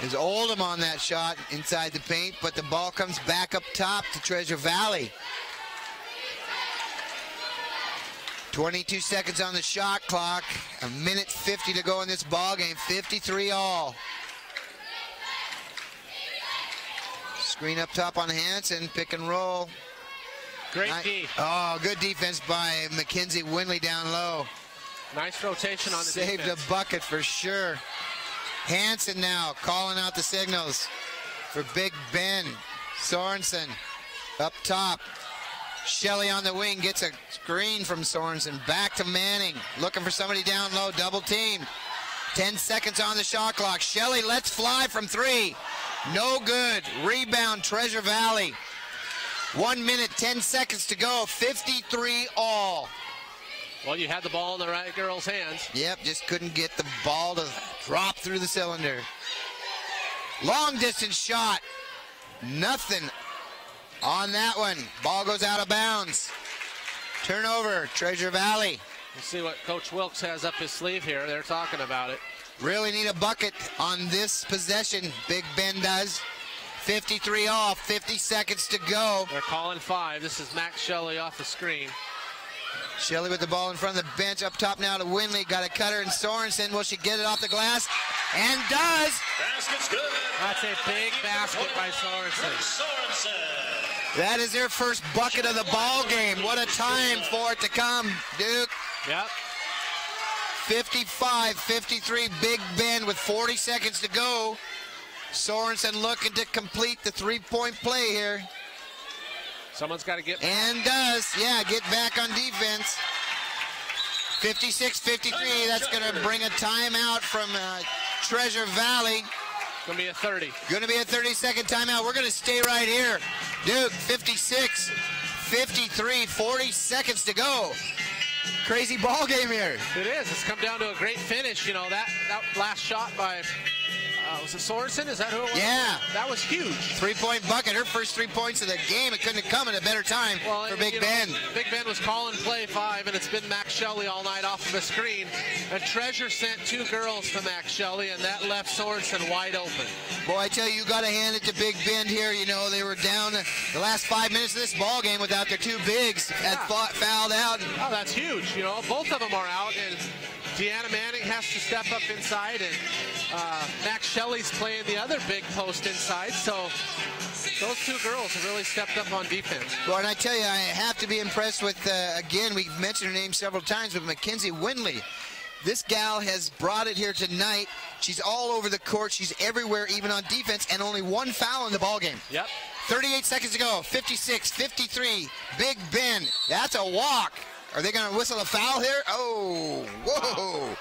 Is Oldham on that shot inside the paint, but the ball comes back up top to Treasure Valley. 22 seconds on the shot clock. A minute 50 to go in this ball game. 53 all. Screen up top on Hansen. Pick and roll. Great D. Oh, good defense by Mackenzie Winley down low. Nice rotation on the Saved defense. a bucket for sure. Hansen now calling out the signals for Big Ben. Sorensen up top. Shelley on the wing gets a screen from Sorensen. Back to Manning. Looking for somebody down low. Double team. 10 seconds on the shot clock. Shelley lets fly from 3. No good. Rebound Treasure Valley. 1 minute, 10 seconds to go. 53 all. Well, you had the ball in the right girl's hands. Yep, just couldn't get the ball to drop through the cylinder. Long distance shot. Nothing on that one. Ball goes out of bounds. Turnover, Treasure Valley. We'll see what Coach Wilkes has up his sleeve here. They're talking about it. Really need a bucket on this possession. Big Ben does. 53 off, 50 seconds to go. They're calling 5. This is Max Shelley off the screen. Shelley with the ball in front of the bench. Up top now to Winley. Got a cutter and Sorensen. Will she get it off the glass? And does. Basket's good. That's a big basket by Sorensen. That is their first bucket of the ball game. What a time for it to come, Duke. Yep. 55-53, Big Ben with 40 seconds to go. Sorensen looking to complete the three-point play here. Someone's got to get... And does, yeah, get back on defense. 56-53, that's going to bring a timeout from Treasure Valley. Going to be a 30. Going to be a 30-second timeout. We're going to stay right here. Duke, 56-53, 40 seconds to go. Crazy ball game here. It is. It's come down to a great finish. You know, that last shot by... was it Sorensen? Is that who it was? Yeah. That was huge. Three-point bucket. Her first 3 points of the game. It couldn't have come at a better time for Big Ben. Big Ben was calling play 5, and it's been Max Shelley all night off of a screen. And Treasure sent 2 girls to Max Shelley, and that left Sorensen wide open. Boy, I tell you got to hand it to Big Ben here. You know, they were down the last 5 minutes of this ball game without their 2 bigs. Had fouled out. Oh, that's huge. You know, both of them are out, and Deanna Manning has to step up inside, and Max Shelley's playing the other big post inside, so those 2 girls have really stepped up on defense. Well, and I tell you, I have to be impressed with, again, we've mentioned her name several times, but Mackenzie Winley. This gal has brought it here tonight. She's all over the court. She's everywhere, even on defense, and only 1 foul in the ball game. Yep. 38 seconds to go. 56-53. Big Ben. That's a walk. Are they going to whistle a foul here? Oh, whoa. Wow.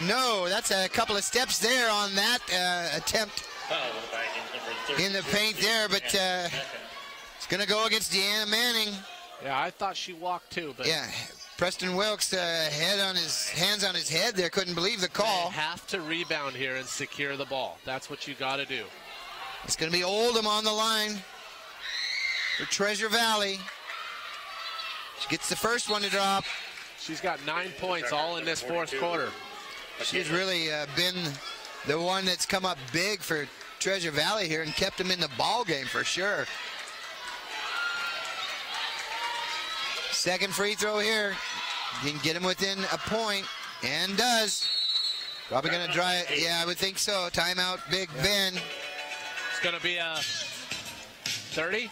No, that's a couple of steps there on that attempt in the paint there, but it's going to go against Deanna Manning. Yeah, I thought she walked too, but yeah, Preston Wilkes hands on his head there, couldn't believe the call. They have to rebound here and secure the ball. That's what you got to do. It's going to be Oldham on the line for Treasure Valley. She gets the first one to drop. She's got 9 points all in this fourth quarter. She's really been the one that's come up big for Treasure Valley here and kept them in the ball game for sure. Second free throw here. You can get him within a point, and does. Probably going to try it. Yeah, I would think so. Timeout, Big Ben. It's going to be a 30.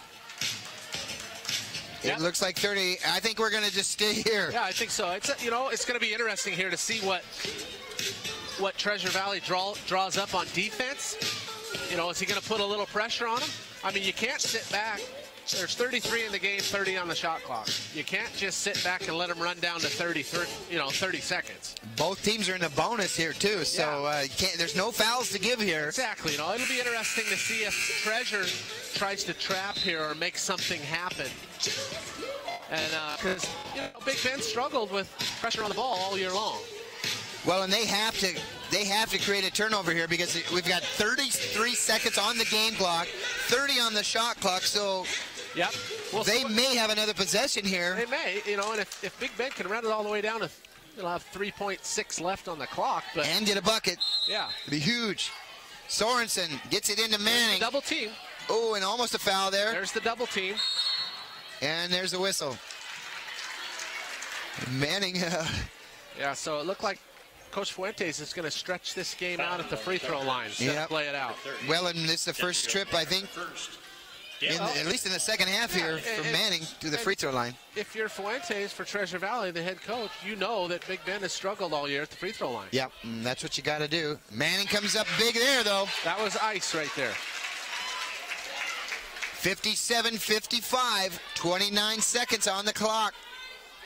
It looks like 30. I think we're going to just stay here. Yeah, I think so. It's it's going to be interesting here to see what Treasure Valley draws up on defense. Is he going to put a little pressure on them? I mean, you can't sit back. There's 33 in the game, 30 on the shot clock. You can't just sit back and let them run down to 30 seconds. Both teams are in the bonus here too, so you can't. There's no fouls to give here. Exactly. It'll be interesting to see if Treasure tries to trap here or make something happen. And because Big Ben struggled with pressure on the ball all year long. Well, and they have to create a turnover here because we've got 33 seconds on the game clock, 30 on the shot clock, so well, they may have another possession here. They may, and if Big Ben can run it all the way down to, have 3.6 left on the clock. And get a bucket. Yeah. It'd be huge. Sorensen gets it into Manning. Double team. Oh, and almost a foul there. There's the double team. And there's the whistle. Manning. Yeah, so it looked like Coach Fuentes is going to stretch this game out at the free throw line instead of play it out. Well, and this is the first trip, I think, at least in the second half here from Manning to the free throw line. If you're Fuentes for Treasure Valley, the head coach, you know that Big Ben has struggled all year at the free throw line. Yep, that's what you got to do. Manning comes up big there, though. That was ice right there. 57-55, 29 seconds on the clock.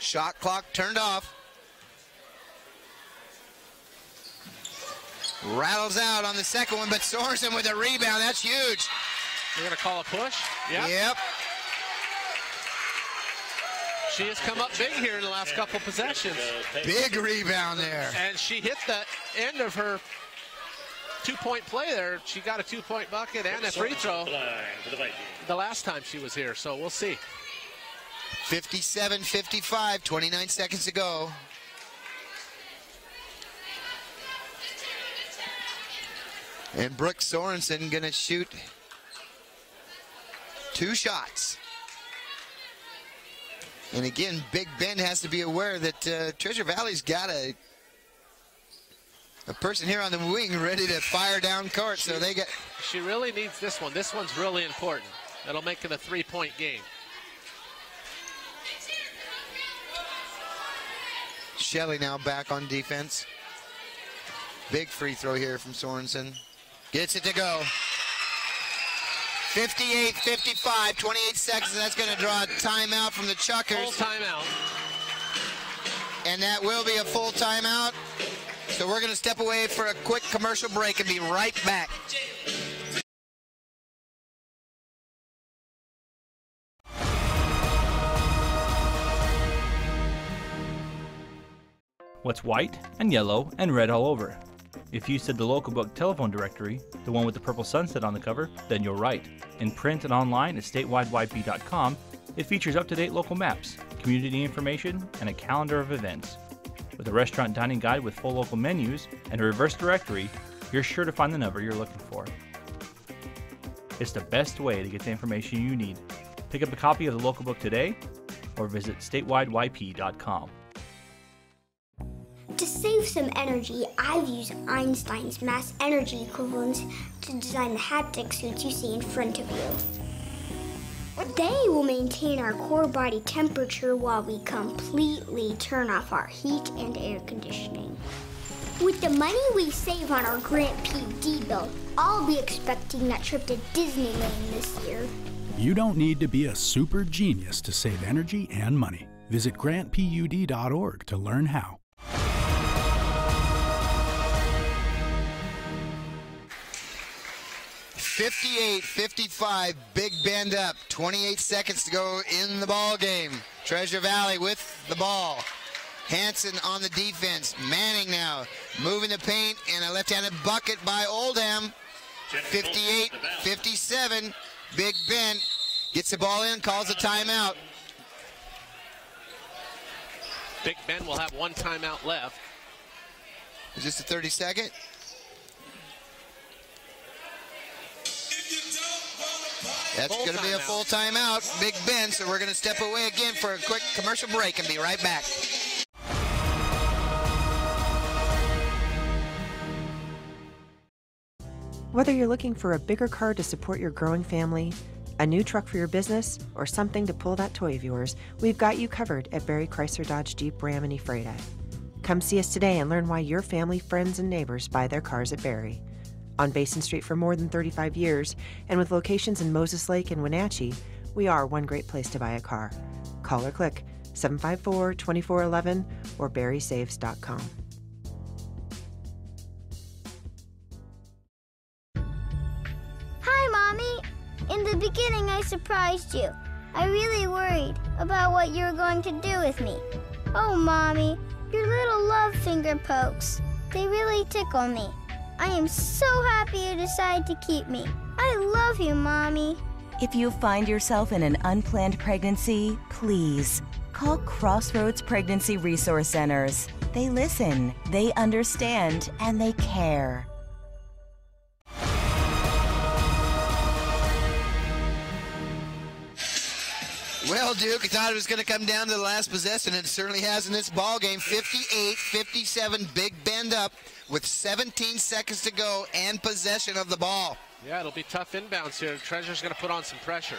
Shot clock turned off. Rattles out on the second one, but Sorensen with a rebound. That's huge. They're going to call a push? Yep. She has come up big here in the last couple possessions. Big rebound there. And she hit the end of her two-point play there. She got a two-point bucket and a free throw the last time she was here, so we'll see. 57-55, 29 seconds to go. And Brooke Sorensen gonna shoot 2 shots. And again, Big Ben has to be aware that Treasure Valley's got a person here on the wing ready to fire down court. So they got. She really needs this one. This one's really important. That'll make it a 3-point game. Shelley now back on defense. Big free throw here from Sorensen. Gets it to go. 58-55, 28 seconds. That's going to draw a timeout from the Chuckers. Full timeout. And that will be a full timeout. So we're going to step away for a quick commercial break and be right back. What's white and yellow and red all over? If you said the local book telephone directory, the one with the purple sunset on the cover, then you're right. In print and online at statewideyp.com, it features up-to-date local maps, community information, and a calendar of events. With a restaurant dining guide with full local menus and a reverse directory, you're sure to find the number you're looking for. It's the best way to get the information you need. Pick up a copy of the local book today or visit statewideyp.com. To save some energy, I've used Einstein's mass energy equivalents to design the haptic suits you see in front of you. They will maintain our core body temperature while we completely turn off our heat and air conditioning. With the money we save on our Grant PUD bill, I'll be expecting that trip to Disneyland this year. You don't need to be a super genius to save energy and money. Visit grantpud.org to learn how. 58-55, Big Bend up. 28 seconds to go in the ball game. Treasure Valley with the ball. Hanson on the defense. Manning now moving the paint, and a left-handed bucket by Oldham. 58-57, Big Bend gets the ball in, calls a timeout. Big Bend will have one timeout left. Is this the 32nd? That's going to be a full timeout, Big Bend, so we're going to step away again for a quick commercial break and be right back. Whether you're looking for a bigger car to support your growing family, a new truck for your business, or something to pull that toy of yours, we've got you covered at Barry Chrysler Dodge Jeep Ram and Freighta. Come see us today and learn why your family, friends, and neighbors buy their cars at Barry. On Basin Street for more than 35 years, and with locations in Moses Lake and Wenatchee, we are one great place to buy a car. Call or click 754-2411 or barrysaves.com. Hi, Mommy. In the beginning, I surprised you. I really worried about what you were going to do with me. Oh, Mommy, your little love finger pokes. They really tickle me. I am so happy you decided to keep me. I love you, Mommy. If you find yourself in an unplanned pregnancy, please call Crossroads Pregnancy Resource Centers. They listen, they understand, and they care. Well, Duke, I thought it was going to come down to the last possession, and it certainly has in this ball game. 58-57, Big Bend up with 17 seconds to go and possession of the ball. Yeah, it'll be tough inbounds here. Treasure's going to put on some pressure.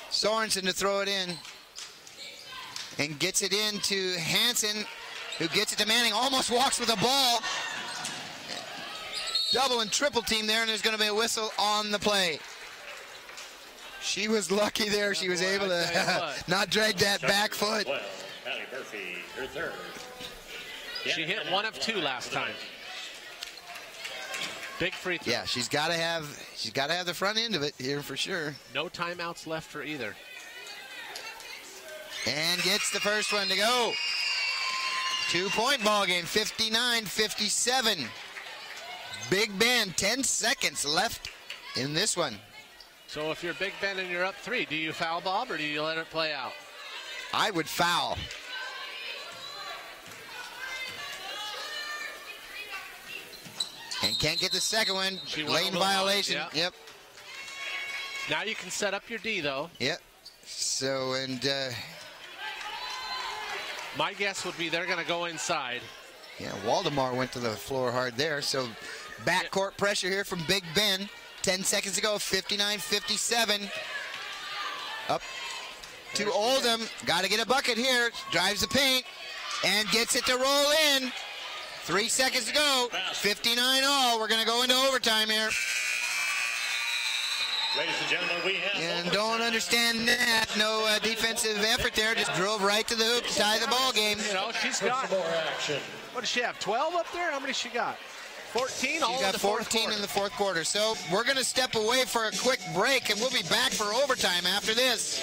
Sorensen to throw it in and gets it in to Hanson, who gets it to Manning, almost walks with the ball. Double and triple team there, and there's going to be a whistle on the play. She was lucky there. She was able to not drag that back foot. Well, Allie Murphy, her third. She hit 1 of 2 last time. Big free throw. Yeah, she's got to have the front end of it here for sure. No timeouts left for either. And gets the first one to go. 2-point ball game, 59-57. Big Bend, 10 seconds left in this one. So if you're Big Bend and you're up 3, do you foul, Bob, or do you let it play out? I would foul. And can't get the second one. Lane violation. Yeah. Yep. Now you can set up your D, though. Yep. So, and my guess would be they're going to go inside. Yeah, Waldemar went to the floor hard there. So backcourt pressure here from Big Bend. 10 seconds to go, 59-57. Up to Oldham. Got to get a bucket here. Drives the paint and gets it to roll in. 3 seconds to go, 59 all. We're going to go into overtime here. Ladies and gentlemen, we have... And don't understand that. No defensive effort there. Just drove right to the hoop to tie the ball game. You know, she's got... more action. What does she have, 12 up there? How many she got? 14 all She's got 14 in the fourth quarter. So we're going to step away for a quick break, and we'll be back for overtime after this.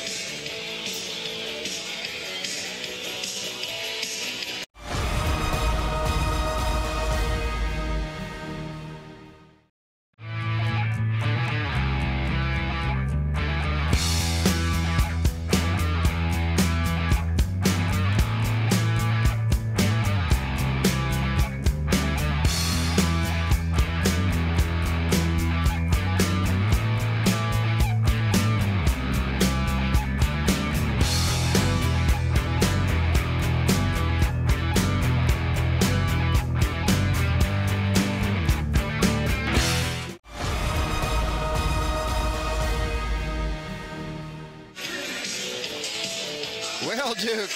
Well, Duke,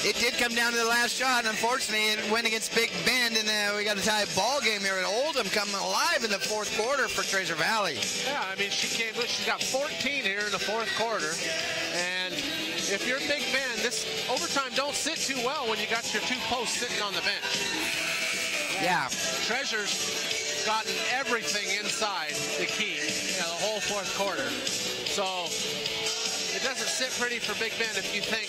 it did come down to the last shot, and unfortunately it went against Big Bend, and we got a tie ball game here at Oldham coming alive in the fourth quarter for Treasure Valley. Yeah, I mean, she's got 14 here in the fourth quarter, and if you're Big Bend, this overtime don't sit too well when you got your 2 posts sitting on the bench. Yeah, Treasure's gotten everything inside the key, the whole fourth quarter. So it doesn't sit pretty for Big Ben if you think,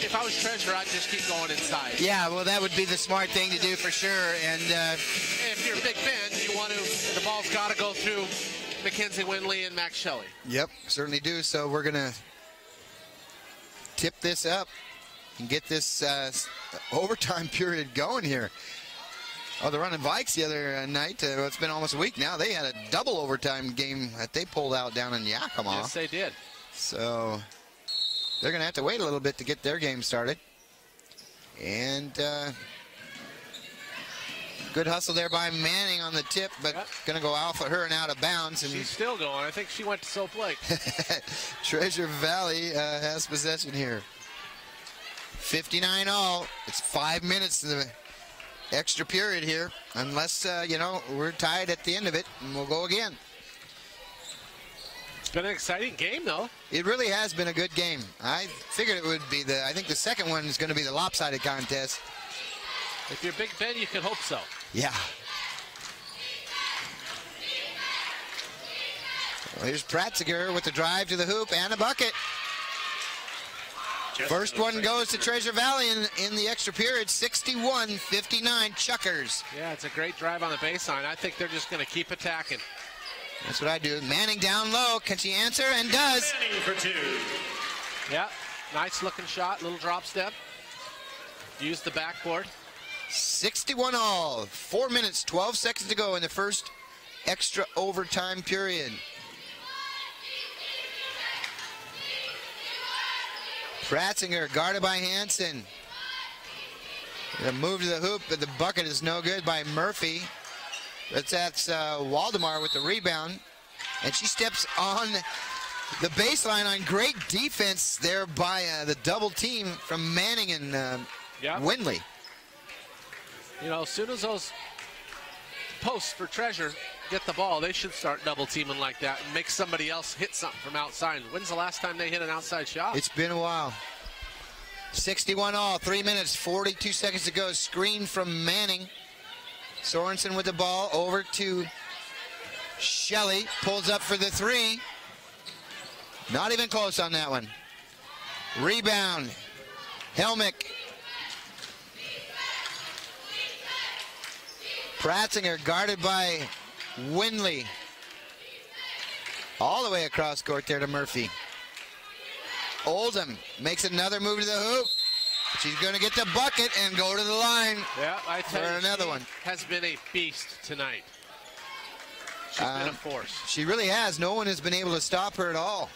if I was Treasure, I'd just keep going inside. Yeah, well, that would be the smart thing to do for sure. And if you're Big Ben, you want to, the ball's got to go through Mackenzie Winley and Max Shelley. Yep, certainly do. So we're going to tip this up and get this overtime period going here. Oh, they're running Vikes the other night. It's been almost a week now. They had a double overtime game that they pulled out down in Yakima. Yes, they did. So they're going to have to wait a little bit to get their game started. And good hustle there by Manning on the tip, but going to go off of her and out of bounds. And she's still going. I think she went to Soap Lake. Treasure Valley has possession here. 59 all. It's 5 minutes to the extra period here, unless, we're tied at the end of it, and we'll go again. It's been an exciting game, though. It really has been a good game. I figured it would be I think the second one is going to be the lopsided contest. If you're Big Ben, you can hope so. Yeah. Well, here's Pratziger with the drive to the hoop and a bucket. First one goes to Treasure Valley in the extra period, 61-59 Chuckers. Yeah, it's a great drive on the baseline. I think they're just going to keep attacking. That's what I do. Manning down low. Can she answer? And does. Manning for two. Yeah, nice looking shot, little drop step. Use the backboard. 61 all. 4 minutes, 12 seconds to go in the first extra overtime period. Pratzinger guarded by Hansen. The move to the hoop, but the bucket is no good by Murphy. That's Waldemar with the rebound. And she steps on the baseline on great defense there by the double team from Manning and Winley. You know, as soon as those posts for Treasure get the ball, they should start double teaming like that and make somebody else hit something from outside. When's the last time they hit an outside shot? It's been a while. 61 all, 3 minutes, 42 seconds to go. Screen from Manning. Sorensen with the ball over to Shelley. Pulls up for the three. Not even close on that one. Rebound. Helmick. Pratzinger guarded by Winley. All the way across court there to Murphy. Oldham makes another move to the hoop. She's going to get the bucket and go to the line. Yeah, I tell you, another one. Has been a beast tonight. She's been a force. She really has. No one has been able to stop her at all.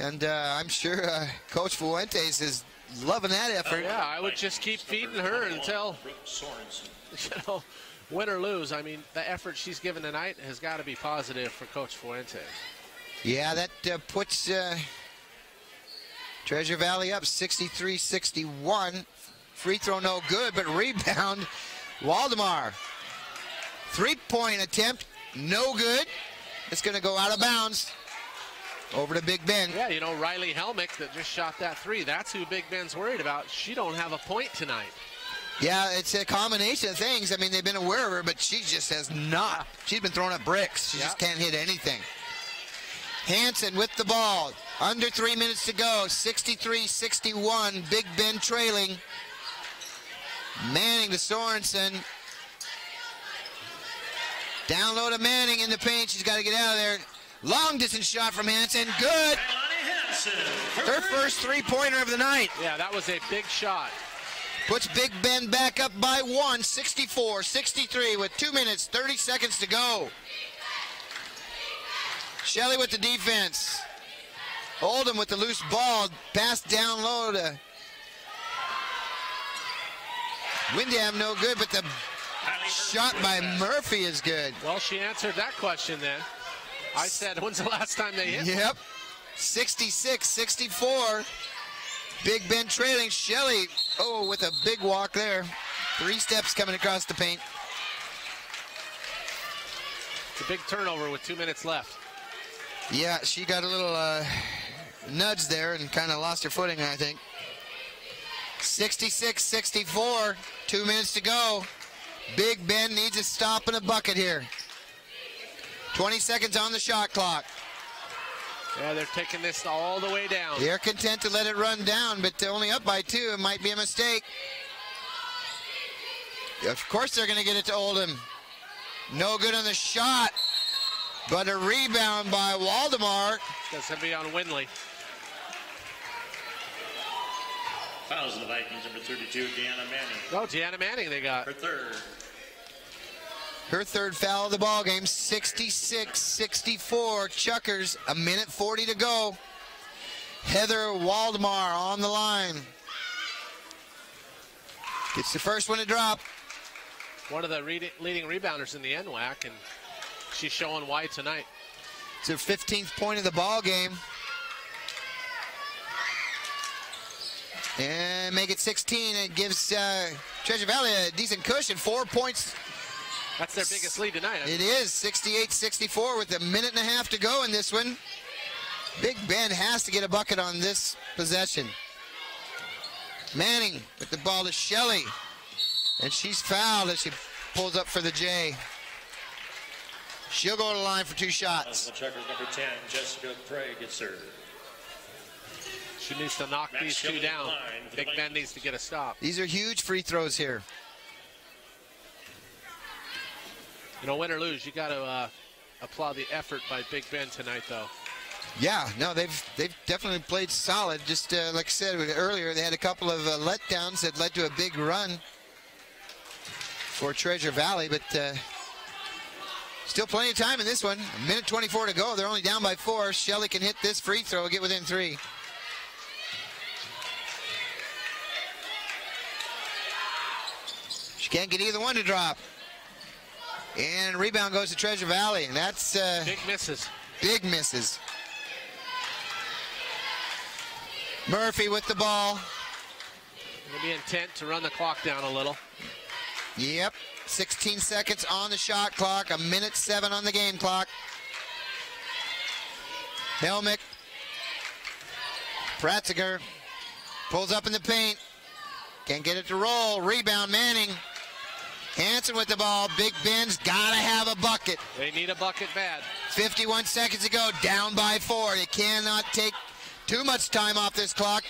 And I'm sure Coach Fuentes is loving that effort. Yeah, I would just keep feeding her until, win or lose. I mean, the effort she's given tonight has got to be positive for Coach Fuentes. Yeah, that puts Treasure Valley up 63-61. Free throw no good, but rebound Waldemar. Three-point attempt, no good. It's going to go out of bounds. Over to Big Ben. Yeah, you know, Riley Helmick that just shot that three. That's who Big Ben's worried about. She don't have a point tonight. Yeah, it's a combination of things. I mean, they've been aware of her, but she just has not. She's been throwing up bricks. She just can't hit anything. Hansen with the ball. Under 3 minutes to go. 63-61. Big Ben trailing. Manning to Sorensen. Down low to Manning in the paint. She's got to get out of there. Long distance shot from Hansen. Good. Her first three-pointer of the night. Yeah, that was a big shot. Puts Big Ben back up by one. 64-63 with 2 minutes, 30 seconds to go. Shelley with the defense. Oldham with the loose ball. Pass down low to Windham, no good, but the shot by Murphy is good. Well, she answered that question then. I said, when's the last time they hit? Yep. 66-64. Big Ben trailing. Shelley, with a big walk there. 3 steps coming across the paint. It's a big turnover with 2 minutes left. Yeah, she got a little nudge there and kind of lost her footing, I think. 66-64. 2 minutes to go. Big Ben needs a stop and a bucket here. 20 seconds on the shot clock. Yeah, they're taking this all the way down. They're content to let it run down, but only up by 2. It might be a mistake. Of course they're going to get it to Oldham. No good on the shot, but a rebound by Waldemar. That's going to be on Winley. Fouls of the Vikings, number 32, Deanna Manning. Oh, Deanna Manning they got. Her third. Her third foul of the ball game. 66-64. Chuckers, a minute 40 to go. Heather Waldemar on the line. Gets the first one to drop. One of the leading rebounders in the NWAC, and she's showing why tonight. It's her 15th point of the ball game. And make it 16. It gives Treasure Valley a decent cushion. 4 points. That's their biggest lead tonight. It is 68-64 with a minute and a half to go in this one. Big Ben has to get a bucket on this possession. Manning with the ball to Shelley. And she's fouled as she pulls up for the J. She'll go to the line for 2 shots. The Chuckers, number 10, Jessica Craig gets served. She needs to knock these 2 down. Big Ben needs to get a stop. These are huge free throws here. You know, win or lose, you got to applaud the effort by Big Ben tonight, though. Yeah, no, they've definitely played solid. Just like I said earlier, they had a couple of letdowns that led to a big run for Treasure Valley, but still plenty of time in this one. A minute 24 to go. They're only down by 4. Shelley can hit this free throw, get within 3. She can't get either one to drop. And rebound goes to Treasure Valley, and that's big misses. Big misses. Murphy with the ball. Going to be intent to run the clock down a little. Yep, 16 seconds on the shot clock, a minute 7 on the game clock. Helmick. Pratziger pulls up in the paint. Can't get it to roll. Rebound, Manning. Hanson with the ball. Big Ben's got to have a bucket. They need a bucket bad. 51 seconds to go, down by 4. They cannot take too much time off this clock.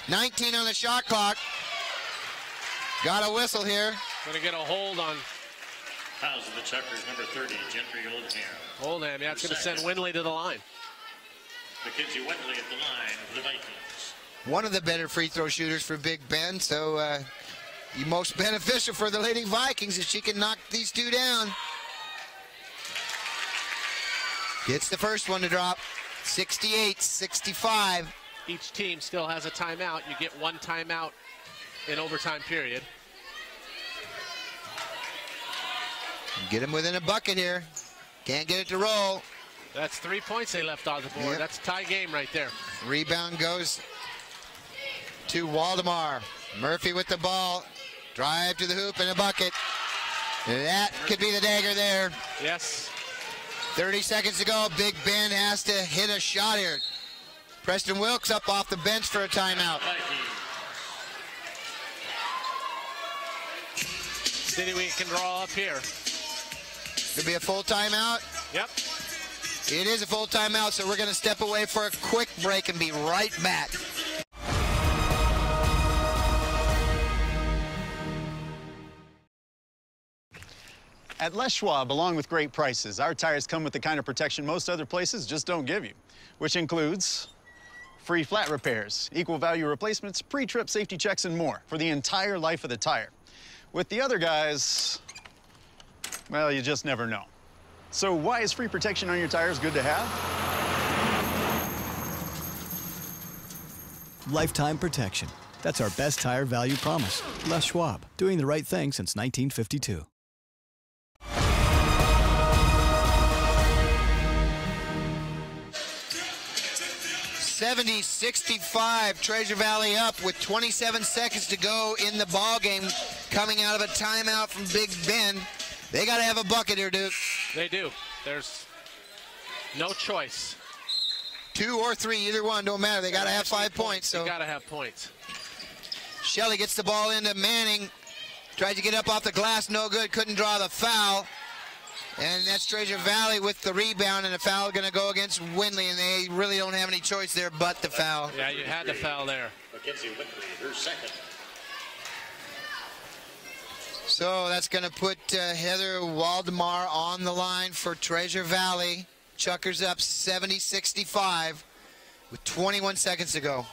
19 on the shot clock. Got a whistle here. Going to get a hold on. Fouls of the Chuckers, number 30, Gentry Oldham. Oldham, yeah, it's going to send Winley to the line. Mackenzie Winley at the line for the Vikings. One of the better free throw shooters for Big Ben, so the most beneficial for the Lady Vikings if she can knock these 2 down. Gets the first one to drop. 68-65. Each team still has a timeout. You get 1 timeout in overtime period. Get him within a bucket here. Can't get it to roll. That's 3 points they left on the board. Yep. That's a tie game right there. Rebound goes to Waldemar. Murphy with the ball. Drive to the hoop and a bucket. That could be the dagger there. Yes. 30 seconds to go. Big Ben has to hit a shot here. Preston Wilkes up off the bench for a timeout. City we can draw up here. Could be a full timeout. Yep. It is a full timeout, so we're going to step away for a quick break and be right back. At Les Schwab, along with great prices, our tires come with the kind of protection most other places just don't give you, which includes free flat repairs, equal value replacements, pre-trip safety checks, and more for the entire life of the tire. With the other guys, well, you just never know. So why is free protection on your tires good to have? Lifetime protection. That's our best tire value promise. Les Schwab, doing the right thing since 1952. 70-65, Treasure Valley up with 27 seconds to go in the ball game. Coming out of a timeout from Big Ben. They got to have a bucket here, Duke. They do. There's no choice. 2 or 3, either one, don't matter. They got to have 5 points. So they got to have points. Shelley gets the ball into Manning. Tried to get up off the glass, no good, couldn't draw the foul. And that's Treasure Valley with the rebound, and the foul going to go against Windley, and they really don't have any choice there but the foul. Yeah, you had the foul there. Mackenzie Windley, her second. So that's going to put Heather Waldemar on the line for Treasure Valley. Chuckers up 70-65 with 21 seconds to go.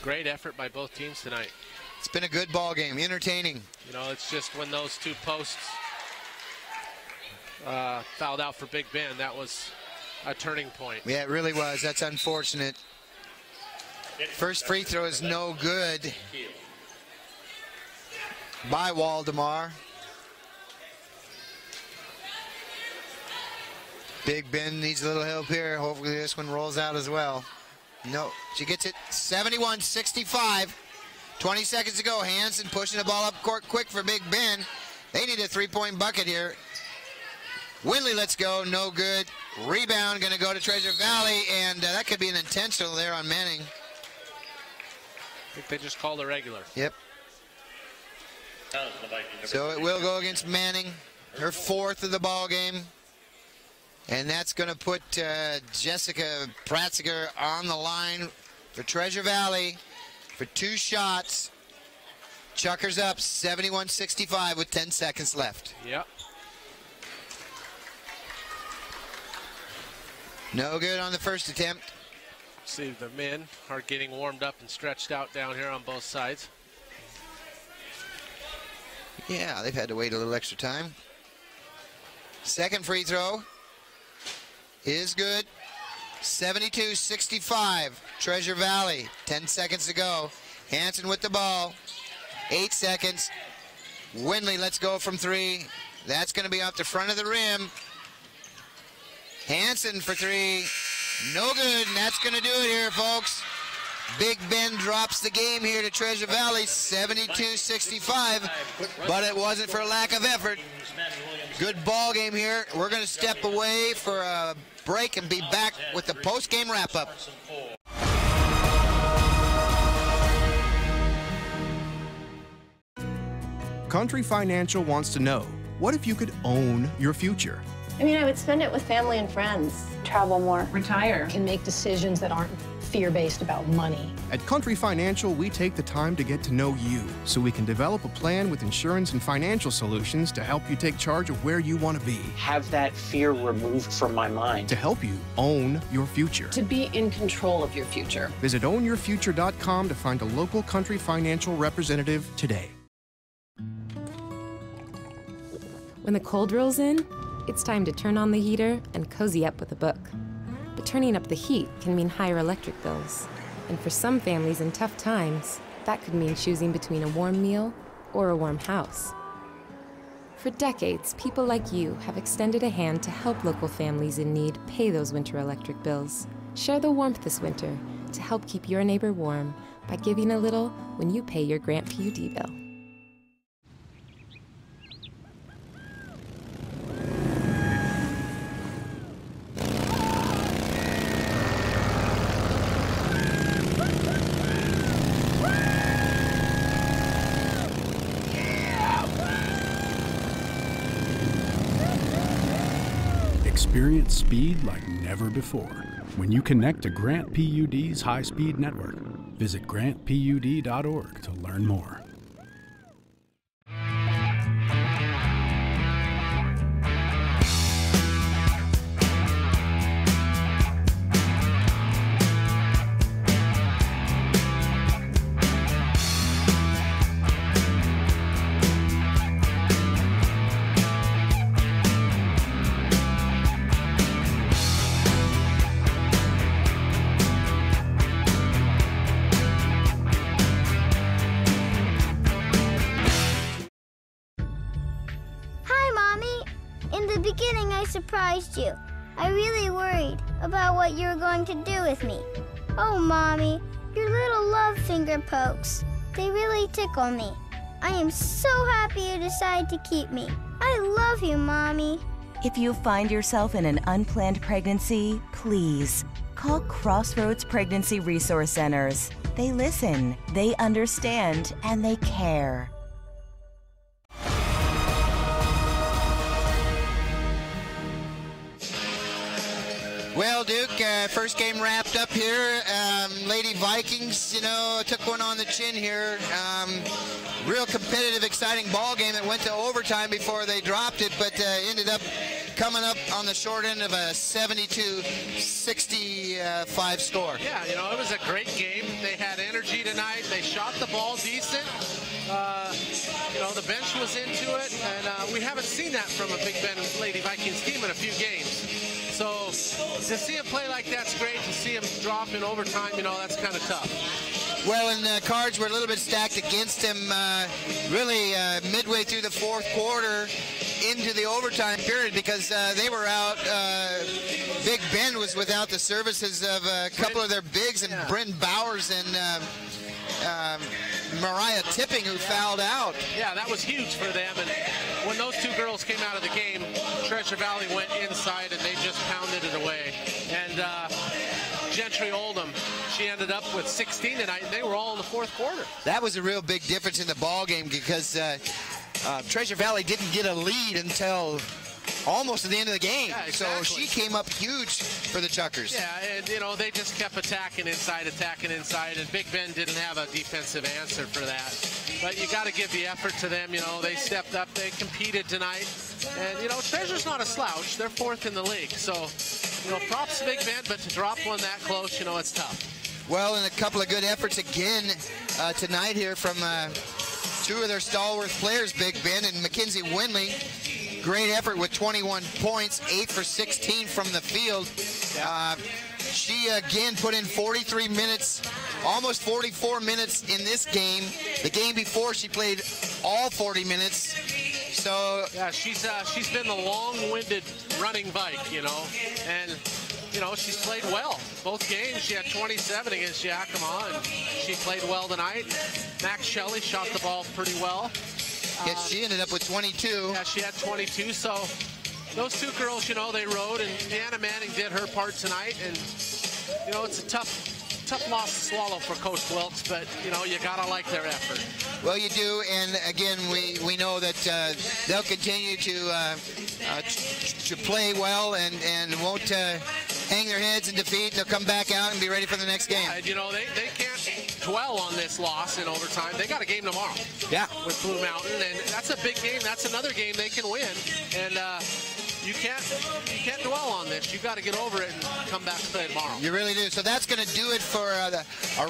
Great effort by both teams tonight. It's been a good ball game, entertaining. You know, it's just when those two posts fouled out for Big Ben, that was a turning point. Yeah, it really was. That's unfortunate. First free throw is no good by Waldemar. Big Ben needs a little help here. Hopefully this one rolls out as well. No, she gets it 71-65. 20 seconds to go. Hansen pushing the ball up court quick for Big Ben. They need a three-point bucket here. Windley lets go, no good. Rebound going to go to Treasure Valley, and that could be an intentional there on Manning. I think they just called a regular. Yep. So it will go against Manning, her fourth of the ball game. And that's going to put Jessica Pratziger on the line for Treasure Valley for two shots. Chuckers up 71-65 with 10 seconds left. Yep. No good on the first attempt. See, the men are getting warmed up and stretched out down here on both sides. Yeah, they've had to wait a little extra time. Second free throw is good. 72-65, Treasure Valley. 10 seconds to go. Hansen with the ball. 8 seconds. Windley lets go from three. That's going to be off the front of the rim. Hansen for three. No good, and that's going to do it here, folks. Big Ben drops the game here to Treasure Valley, 72-65, but it wasn't for lack of effort. Good ball game here. We're going to step away for a break and be back with the post-game wrap-up. Country Financial wants to know, what if you could own your future? I mean, I would spend it with family and friends. Travel more. Retire. Can make decisions that aren't fear-based about money. At Country Financial, we take the time to get to know you so we can develop a plan with insurance and financial solutions to help you take charge of where you want to be. Have that fear removed from my mind. To help you own your future. To be in control of your future. Visit ownyourfuture.com to find a local Country Financial representative today. When the cold rolls in, it's time to turn on the heater and cozy up with a book. But turning up the heat can mean higher electric bills. And for some families in tough times, that could mean choosing between a warm meal or a warm house. For decades, people like you have extended a hand to help local families in need pay those winter electric bills. Share the warmth this winter to help keep your neighbor warm by giving a little when you pay your Grant PUD bill. Experience speed like never before when you connect to Grant PUD's high-speed network. Visit grantpud.org to learn more. Surprised you. I really worried about what you were going to do with me. Oh, Mommy, your little love finger pokes. They really tickle me. I am so happy you decided to keep me. I love you, Mommy. If you find yourself in an unplanned pregnancy, please call Call Crossroads Pregnancy Resource Centers. They listen, they understand, and they care. Well, Duke, first game wrapped up here. Lady Vikings, you know, took one on the chin here. Real competitive, exciting ball game. It went to overtime before they dropped it, but ended up coming up on the short end of a 72-65 score. Yeah, you know, it was a great game. They had energy tonight. They shot the ball decent. You know, the bench was into it, and we haven't seen that from a Big Bend Lady Vikings team in a few games. So to see him play like that's great. To see him drop in overtime, you know, that's kind of tough. Well, and the cards were a little bit stacked against him really midway through the fourth quarter into the overtime period because they were out. Big Bend was without the services of a couple of their bigs, and Bryn Bowers and Mariah Tipping, who fouled out. Yeah, that was huge for them. And when those two girls came out of the game, Treasure Valley went inside and they just pounded it away. And Gentry Oldham, she ended up with 16 tonight, and they were all in the fourth quarter. That was a real big difference in the ball game because Treasure Valley didn't get a lead until almost at the end of the game. Yeah, exactly. So she came up huge for the Chuckers. Yeah, and you know, they just kept attacking inside, and Big Bend didn't have a defensive answer for that. But you got to give the effort to them. You know, they stepped up, they competed tonight. And, you know, Treasure's not a slouch. They're fourth in the league. So, you know, props to Big Bend, but to drop one that close, you know, it's tough. Well, and a couple of good efforts again tonight here from two of their stalwart players, Big Bend and Mackenzie Winley. Great effort with 21 points, 8 for 16 from the field. She again put in 43 minutes, almost 44 minutes in this game. The game before she played all 40 minutes. So yeah, she's been the long-winded running Vike, you know, and you know, she's played well. Both games, she had 27 against Yakima, and she played well tonight. Max Shelley shot the ball pretty well. Yes, she ended up with 22. Yeah, she had 22. So those two girls, you know, they rode, and Deanna Manning did her part tonight. And you know, it's a tough loss to swallow for Coach Wilkes, but you know, you gotta like their effort. Well, you do, and again, we know that they'll continue to play well and won't hang their heads in defeat. They'll come back out and be ready for the next game. Yeah, you know, they can't dwell on this loss in overtime. They got a game tomorrow. Yeah. With Blue Mountain, and that's a big game. That's another game they can win, and you can't dwell on this. You got to get over it and come back to play tomorrow. You really do. So that's going to do it for a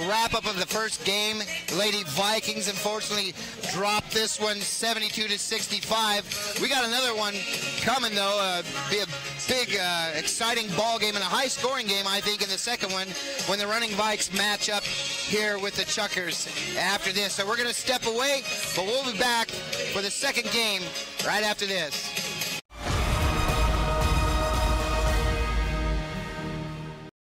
wrap-up of the first game. The Lady Vikings, unfortunately, dropped this one 72-65. We got another one coming, though. Be a big, exciting ball game and a high-scoring game, I think, in the second one when the Running Vikes match up here with the Chuckers after this. So we're going to step away, but we'll be back for the second game right after this.